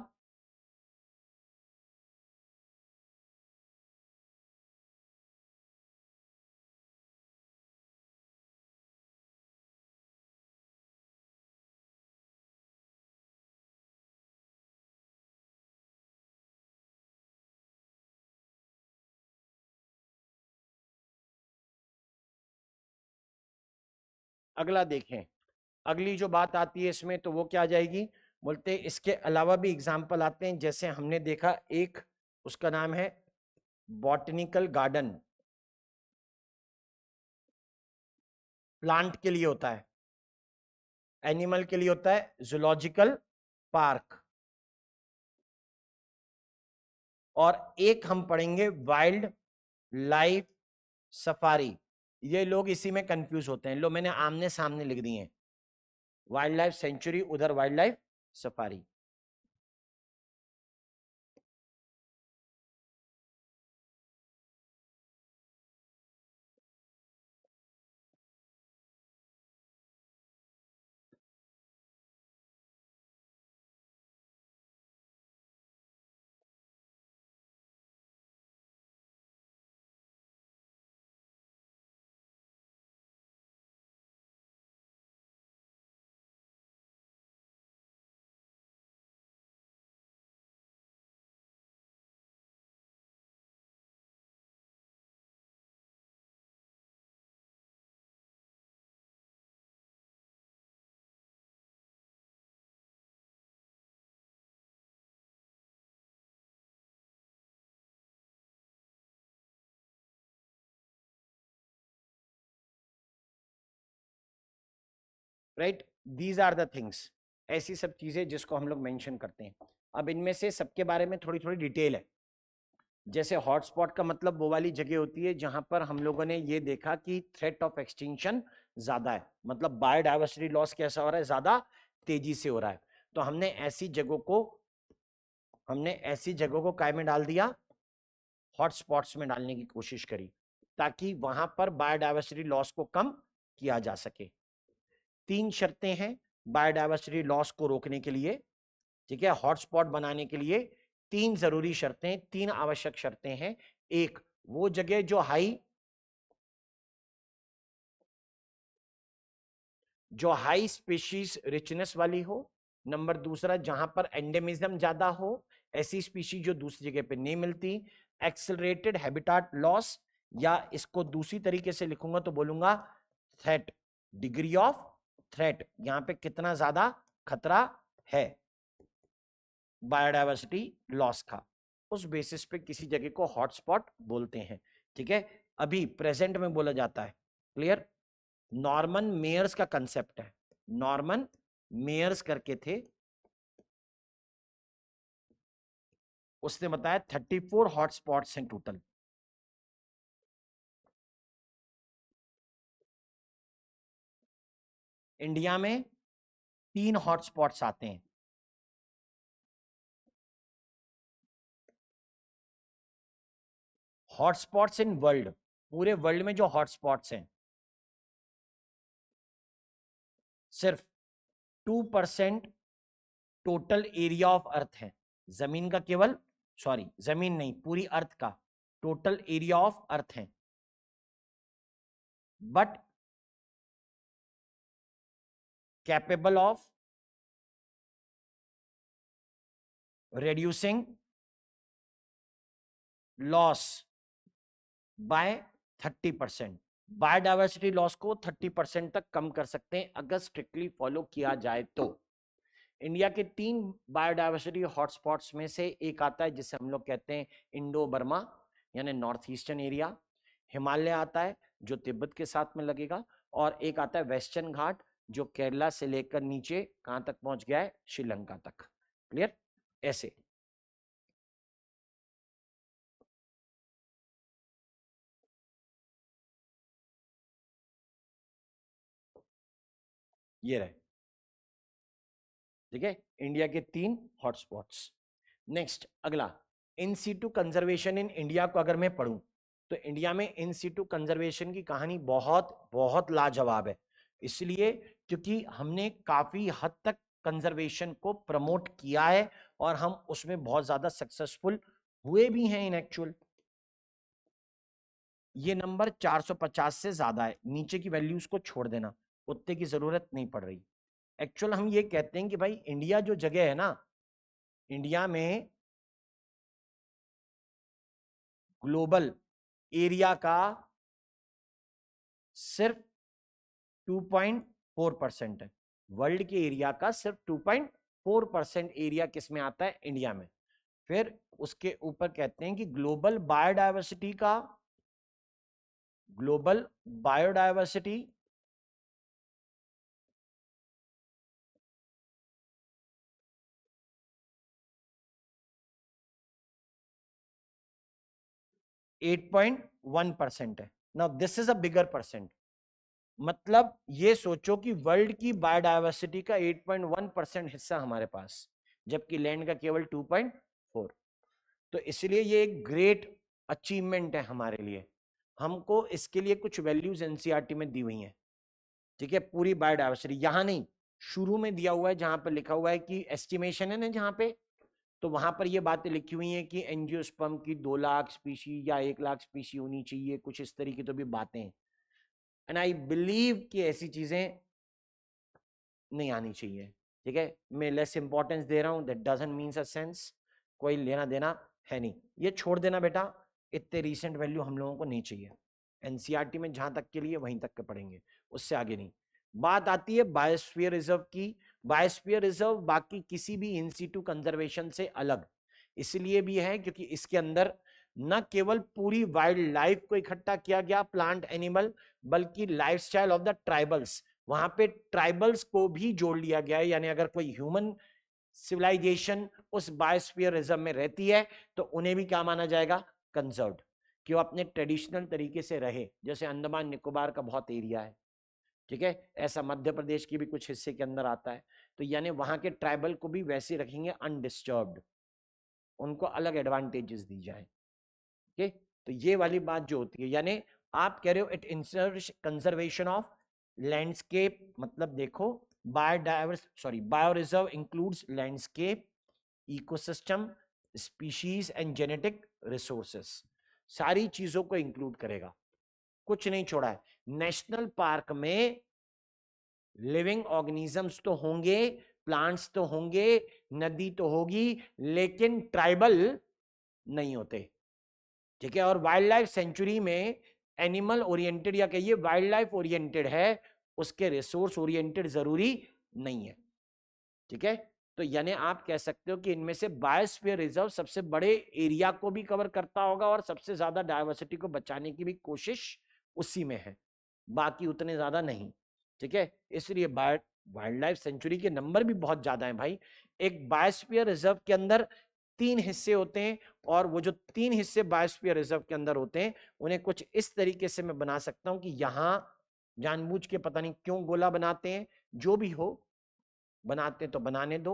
अगला देखें। अगली जो बात आती है इसमें, तो वो क्या आ जाएगी? बोलते हैं इसके अलावा भी एग्जाम्पल आते हैं, जैसे हमने देखा एक, उसका नाम है बॉटनिकल गार्डन, प्लांट के लिए होता है। एनिमल के लिए होता है जूलॉजिकल पार्क। और एक हम पढ़ेंगे वाइल्ड लाइफ सफारी। ये लोग इसी में कंफ्यूज होते हैं, लो मैंने आमने सामने लिख दिए हैं, वाइल्ड लाइफ सेंचुरी, उधर wild life safari. Right, these are the things, ऐसी सब चीजें जिसको हम लोग मेंशन करते हैं। अब इनमें से सबके बारे में थोड़ी थोड़ी डिटेल है। जैसे हॉटस्पॉट का मतलब वो वाली जगह होती है जहां पर हम लोगों ने ये देखा कि थ्रेट ऑफ एक्सटिंक्शन ज्यादा है, मतलब बायोडाइवर्सिटी लॉस कैसा हो रहा है, ज्यादा तेजी से हो रहा है। तो हमने ऐसी जगहों को काय में डाल दिया, हॉटस्पॉट्स में डालने की कोशिश करी, ताकि वहां पर बायोडाइवर्सिटी लॉस को कम किया जा सके। तीन शर्तें हैं बायोडाइवर्सिटी लॉस को रोकने के लिए, ठीक है, हॉटस्पॉट बनाने के लिए। तीन जरूरी शर्तें, तीन आवश्यक शर्तें हैं। एक, वो जगह जो हाई स्पीशीज रिचनेस वाली हो। नंबर दूसरा, जहां पर एंडेमिज्म ज्यादा हो, ऐसी स्पीशीज जो दूसरी जगह पे नहीं मिलती। एक्सेलरेटेड हैबिटाट लॉस, या इसको दूसरी तरीके से लिखूंगा तो बोलूंगा थ्रेट, डिग्री ऑफ थ्रेट, यहां पे कितना ज्यादा खतरा है बायोडाइवर्सिटी लॉस का, उस बेसिस पे किसी जगह को हॉटस्पॉट बोलते हैं। ठीक है, अभी प्रेजेंट में बोला जाता है। क्लियर? नॉर्मन मेयर्स का कंसेप्ट है, नॉर्मन मेयर्स करके थे, उसने बताया 34 हॉटस्पॉट्स हैं टोटल। इंडिया में 3 हॉटस्पॉट्स आते हैं, हॉटस्पॉट्स इन वर्ल्ड, पूरे वर्ल्ड में जो हॉटस्पॉट्स हैं, सिर्फ 2% टोटल एरिया ऑफ अर्थ है, जमीन का केवल, सॉरी जमीन नहीं, पूरी अर्थ का टोटल एरिया ऑफ अर्थ है, but capable of reducing loss by 30%। Biodiversity loss को 30% तक कम कर सकते हैं अगर स्ट्रिक्टली फॉलो किया जाए तो। इंडिया के 3 बायोडाइवर्सिटी हॉटस्पॉट्स में से एक आता है जिसे हम लोग कहते हैं इंडो बर्मा यानी नॉर्थ ईस्टर्न एरिया, हिमालय आता है जो तिब्बत के साथ में लगेगा, और एक आता है वेस्टर्न घाट जो केरला से लेकर नीचे कहां तक पहुंच गया है, श्रीलंका तक। क्लियर? ऐसे ये रहे, ठीक है, इंडिया के 3 हॉटस्पॉट्स। नेक्स्ट अगला, in situ conservation in India को अगर मैं पढ़ूं तो इंडिया में इन सीटू कंजर्वेशन की कहानी बहुत बहुत लाजवाब है, इसलिए क्योंकि हमने काफी हद तक कंजर्वेशन को प्रमोट किया है और हम उसमें बहुत ज्यादा सक्सेसफुल हुए भी हैं इन एक्चुअल। ये नंबर 450 से ज्यादा है, नीचे की वैल्यूज को छोड़ देना, उतने की जरूरत नहीं पड़ रही। एक्चुअल हम ये कहते हैं कि भाई इंडिया जो जगह है ना, इंडिया में ग्लोबल एरिया का सिर्फ 2.4% है, वर्ल्ड के एरिया का सिर्फ 2.4% एरिया किस में आता है, इंडिया में। फिर उसके ऊपर कहते हैं कि ग्लोबल बायोडायवर्सिटी 8.1% है। Now this is a bigger percent, मतलब ये सोचो कि वर्ल्ड की बायोडायवर्सिटी का 8.1% हिस्सा हमारे पास, जबकि लैंड का केवल 2.4। तो इसलिए ये एक ग्रेट अचीवमेंट है हमारे लिए। हमको इसके लिए कुछ वैल्यूज एनसीईआरटी में दी हुई हैं, ठीक है, पूरी बायोडायवर्सिटी यहां नहीं, शुरू में दिया हुआ है जहां पर लिखा हुआ है कि एस्टिमेशन है ना जहां पे, तो वहां पर ये बातें लिखी हुई हैं कि एंजियोस्पर्म की 2 लाख स्पीशी या 1 लाख स्पीशी होनी चाहिए, कुछ इस तरीके तो भी बातें हैं। एंड आई बिलीव कि ऐसी चीजें नहीं आनी चाहिए, ठीक है, मैं लेस इंपॉर्टेंस दे रहा हूं, that doesn't means a sense, कोई लेना देना है नहीं, ये छोड़ देना बेटा, इतने रीसेंट वैल्यू हम लोगों को नहीं चाहिए। एनसीईआरटी में जहां तक के लिए वहीं तक के पढ़ेंगे, उससे आगे नहीं। बात आती है बायोस्फीयर रिजर्व की। बायोस्फीयर रिजर्व बाकी किसी भी इंसिटू कंजर्वेशन से अलग इसलिए भी है क्योंकि इसके अंदर न केवल पूरी वाइल्ड लाइफ को इकट्ठा किया गया, प्लांट एनिमल, बल्कि लाइफस्टाइल ऑफ द ट्राइबल्स, वहां पे ट्राइबल्स को भी जोड़ लिया गया है। यानी अगर कोई ह्यूमन सिविलाइजेशन उस बायोस्फीयर रिजर्व में रहती है तो उन्हें भी क्या माना जाएगा, कंजर्व्ड, कि वो अपने ट्रेडिशनल तरीके से रहे। जैसे अंडमान निकोबार का बहुत एरिया है, ठीक है, ऐसा मध्य प्रदेश की भी कुछ हिस्से के अंदर आता है, तो यानी वहां के ट्राइबल को भी वैसे रखेंगे अनडिस्टर्ब्ड, उनको अलग एडवांटेजेस दी जाए। ओके, तो ये वाली बात जो होती है, यानी आप कह रहे हो इट इंसर्स कंजर्वेशन ऑफ लैंडस्केप, मतलब देखो bio reserve includes landscape, ecosystem, species and genetic resources, सारी चीजों को इंक्लूड करेगा, कुछ नहीं छोड़ा है। नेशनल पार्क में लिविंग ऑर्गेनिजम्स तो होंगे, प्लांट्स तो होंगे, नदी तो होगी, लेकिन ट्राइबल नहीं होते, ठीक है। और वाइल्ड लाइफ सेंचुरी में एनिमल ओरिएंटेड या कहिए वाइल्ड लाइफ ओरिएंटेड है, उसके रिसोर्स ओरिएंटेड जरूरी नहीं है, ठीक है। तो यानी आप कह सकते हो कि इनमें से बायोस्फीयर रिजर्व सबसे बड़े एरिया को भी कवर करता होगा और सबसे ज्यादा डायवर्सिटी को बचाने की भी कोशिश उसी में है, बाकी उतने ज्यादा नहीं, ठीक है। इसलिए वाइल्ड लाइफ सेंचुरी के नंबर भी बहुत ज्यादा है भाई। एक बायोस्फीयर रिजर्व के अंदर 3 हिस्से होते हैं, और वो जो 3 हिस्से बायोस्फीयर रिजर्व के अंदर होते हैं उन्हें कुछ इस तरीके से मैं बना सकता हूं कि यहां जानबूझ के पता नहीं क्यों गोला बनाते हैं, जो भी हो बनाते तो बनाने दो।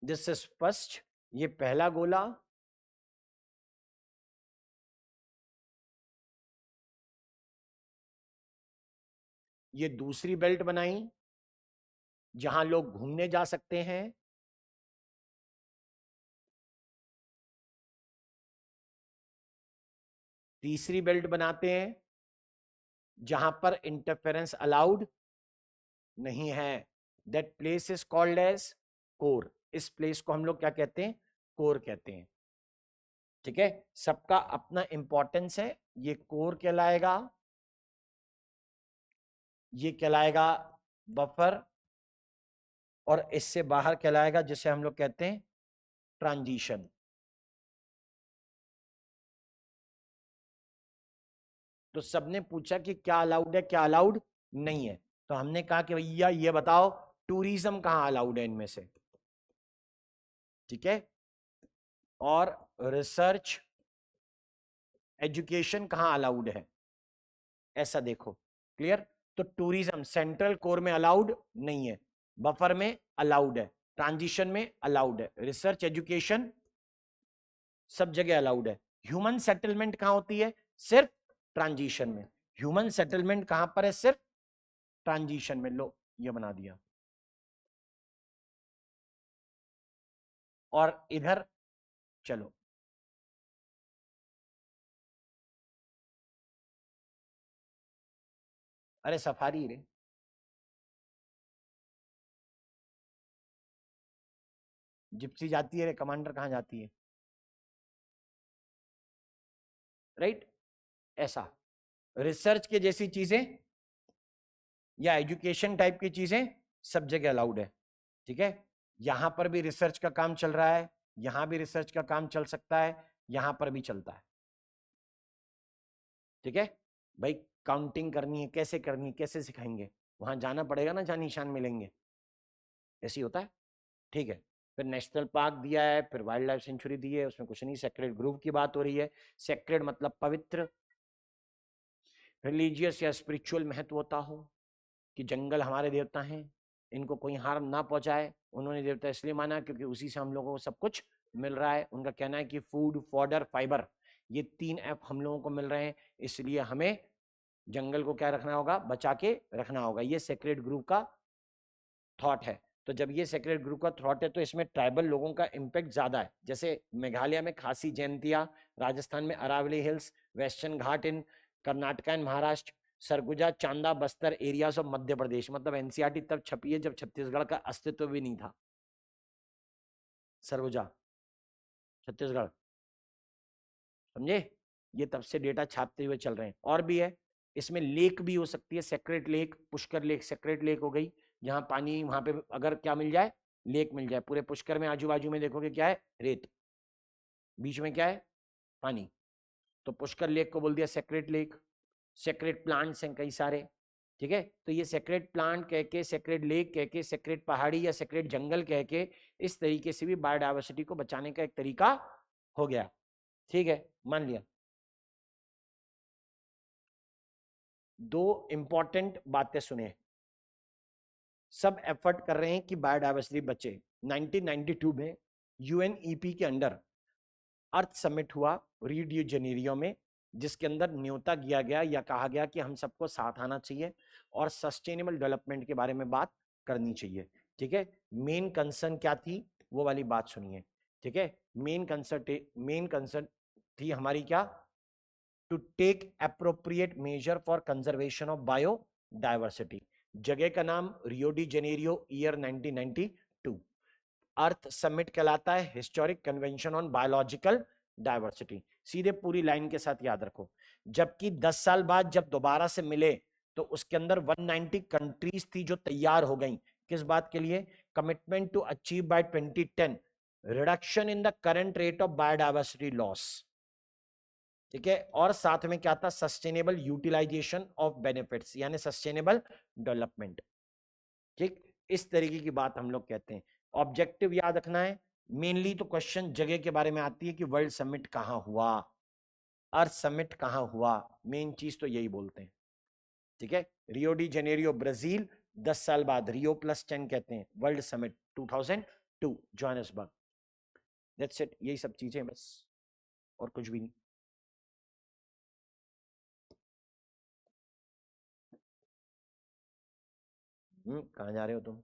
दिस इज फर्स्ट, ये पहला गोला, ये दूसरी बेल्ट बनाई जहां लोग घूमने जा सकते हैं, तीसरी बेल्ट बनाते हैं जहां पर इंटरफेरेंस अलाउड नहीं है, that place is called as core. इस प्लेस को हम लोग क्या कहते हैं? कोर कहते हैं। ठीक है, सबका अपना इंपॉर्टेंस है। ये कोर कहलाएगा, ये कहलाएगा बफर, और इससे बाहर कहलाएगा जिसे हम लोग कहते हैं ट्रांजिशन। तो सबने पूछा कि क्या अलाउड है, क्या अलाउड नहीं है, तो हमने कहा कि भैया ये बताओ टूरिज्म कहां अलाउड है इनमें से। ठीक है, और रिसर्च एजुकेशन कहां अलाउड है, ऐसा देखो। क्लियर? तो टूरिज्म सेंट्रल कोर में अलाउड नहीं है, बफर में अलाउड है, ट्रांजिशन में अलाउड है, रिसर्च एजुकेशन सब जगह अलाउड है। ह्यूमन सेटलमेंट कहां होती है? सिर्फ ट्रांजिशन में। ह्यूमन सेटलमेंट कहां पर है? सिर्फ ट्रांजिशन में। लो ये बना दिया। और इधर चलो, अरे सफारी रे, जिप्सी जाती है रे, कमांडर कहां जाती है? राइट, ऐसा रिसर्च के जैसी चीजें या एजुकेशन टाइप की चीजें सब जगह अलाउड है। ठीक है, यहां पर भी रिसर्च का काम चल रहा है, यहां भी रिसर्च का काम चल सकता है, यहां पर भी चलता है। ठीक है भाई, काउंटिंग करनी है, कैसे करनी है, कैसे सिखाएंगे? वहां जाना पड़ेगा ना, जहां निशान मिलेंगे। ऐसे ही होता है। ठीक है, फिर नेशनल पार्क दिया है, फिर वाइल्ड लाइफ सेंचुरी दी है, उसमें कुछ नहीं, सेक्रेड ग्रुव की बात हो रही है। सेक्रेड मतलब पवित्र, रिलीजियस या स्पिरिचुअल महत्व होता हो, कि जंगल हमारे देवता हैं, इनको कोई हार्म ना पहुंचाए। उन्होंने देवता इसलिए माना क्योंकि उसी से हम लोगों को सब कुछ मिल रहा है। उनका कहना है कि फूड, फॉडर, फाइबर, ये 3 ऐप हम लोगों को मिल रहे हैं, इसलिए हमें जंगल को क्या रखना होगा? बचा के रखना होगा। ये सेक्रेड ग्रुप का थॉट है। तो जब ये सेक्रेड ग्रुप का थॉट है तो इसमें ट्राइबल लोगों का इम्पैक्ट ज्यादा है। जैसे मेघालय में खासी जयंतिया, राजस्थान में Aravalli hills, western Ghat in Karnataka and Maharashtra, Surguja, Chanda, Bastar areas of Madhya Pradesh. मतलब एनसीईआरटी तब छपी है जब छत्तीसगढ़ का अस्तित्व भी नहीं था। सरगुजा छत्तीसगढ़, समझे? ये तब से डेटा छापते हुए चल रहे हैं। और भी है, इसमें लेक भी हो सकती है, sacred lake, Pushkar lake, sacred lake हो गई, जहां पानी, वहां पे अगर क्या मिल जाए? लेक मिल जाए। पूरे पुष्कर में आजू बाजू में देखोगे क्या है? रेत, बीच में क्या है? पानी। तो पुष्कर लेक को बोल दिया सेक्रेट लेक। सेक्रेट प्लांट्स हैं कई सारे। ठीक है, तो ये सेक्रेट प्लांट कह के, सेक्रेट लेक कह के, सेक्रेट पहाड़ी या सेक्रेट जंगल कह के, इस तरीके से भी बायोडायवर्सिटी को बचाने का एक तरीका हो गया। ठीक है, मान लिया। दो इंपॉर्टेंट बातें सुने, सब एफर्ट कर रहे हैं कि बायोडायवर्सिटी बचे। 1992 में यूएनईपी के अंडर अर्थ समिट हुआ रियो डी जेनेरियो में, जिसके अंदर न्योता किया गया या कहा गया कि हम सबको साथ आना चाहिए और सस्टेनेबल डेवलपमेंट के बारे में बात करनी चाहिए। ठीक है, मेन कंसर्न क्या थी वो वाली बात सुनिए। ठीक है, मेन कंसर्न थी हमारी क्या? To take appropriate measure for conservation of biodiversity. जगह का नाम Rio de Janeiro, year 1992। Earth summit कहलाता है historic convention on biological diversity. सीधे पूरी लाइन के साथ याद रखो। जबकि 10 साल बाद जब दोबारा से मिले तो उसके अंदर 190 कंट्रीज थी जो तैयार हो गई। किस बात के लिए? Commitment to achieve by 2010 reduction in the current rate of biodiversity loss. ठीक है, और साथ में क्या था? सस्टेनेबल यूटिलाइजेशन ऑफ बेनिफिट्स, यानी सस्टेनेबल डेवलपमेंट। ठीक, इस तरीके की बात हम लोग कहते हैं। ऑब्जेक्टिव याद रखना है। मेनली तो क्वेश्चन जगह के बारे में आती है कि वर्ल्ड समिट कहां हुआ, अर्थ समिट कहां हुआ, मेन चीज तो यही बोलते हैं। ठीक है, रियो डी जेनेरियो ब्राजील, 10 साल बाद रियो +10 कहते हैं, world summit 2002 to Johannesburg. That's it, यही सब चीजें बस, और कुछ भी नहीं। कहाँ जा रहे हो तुम?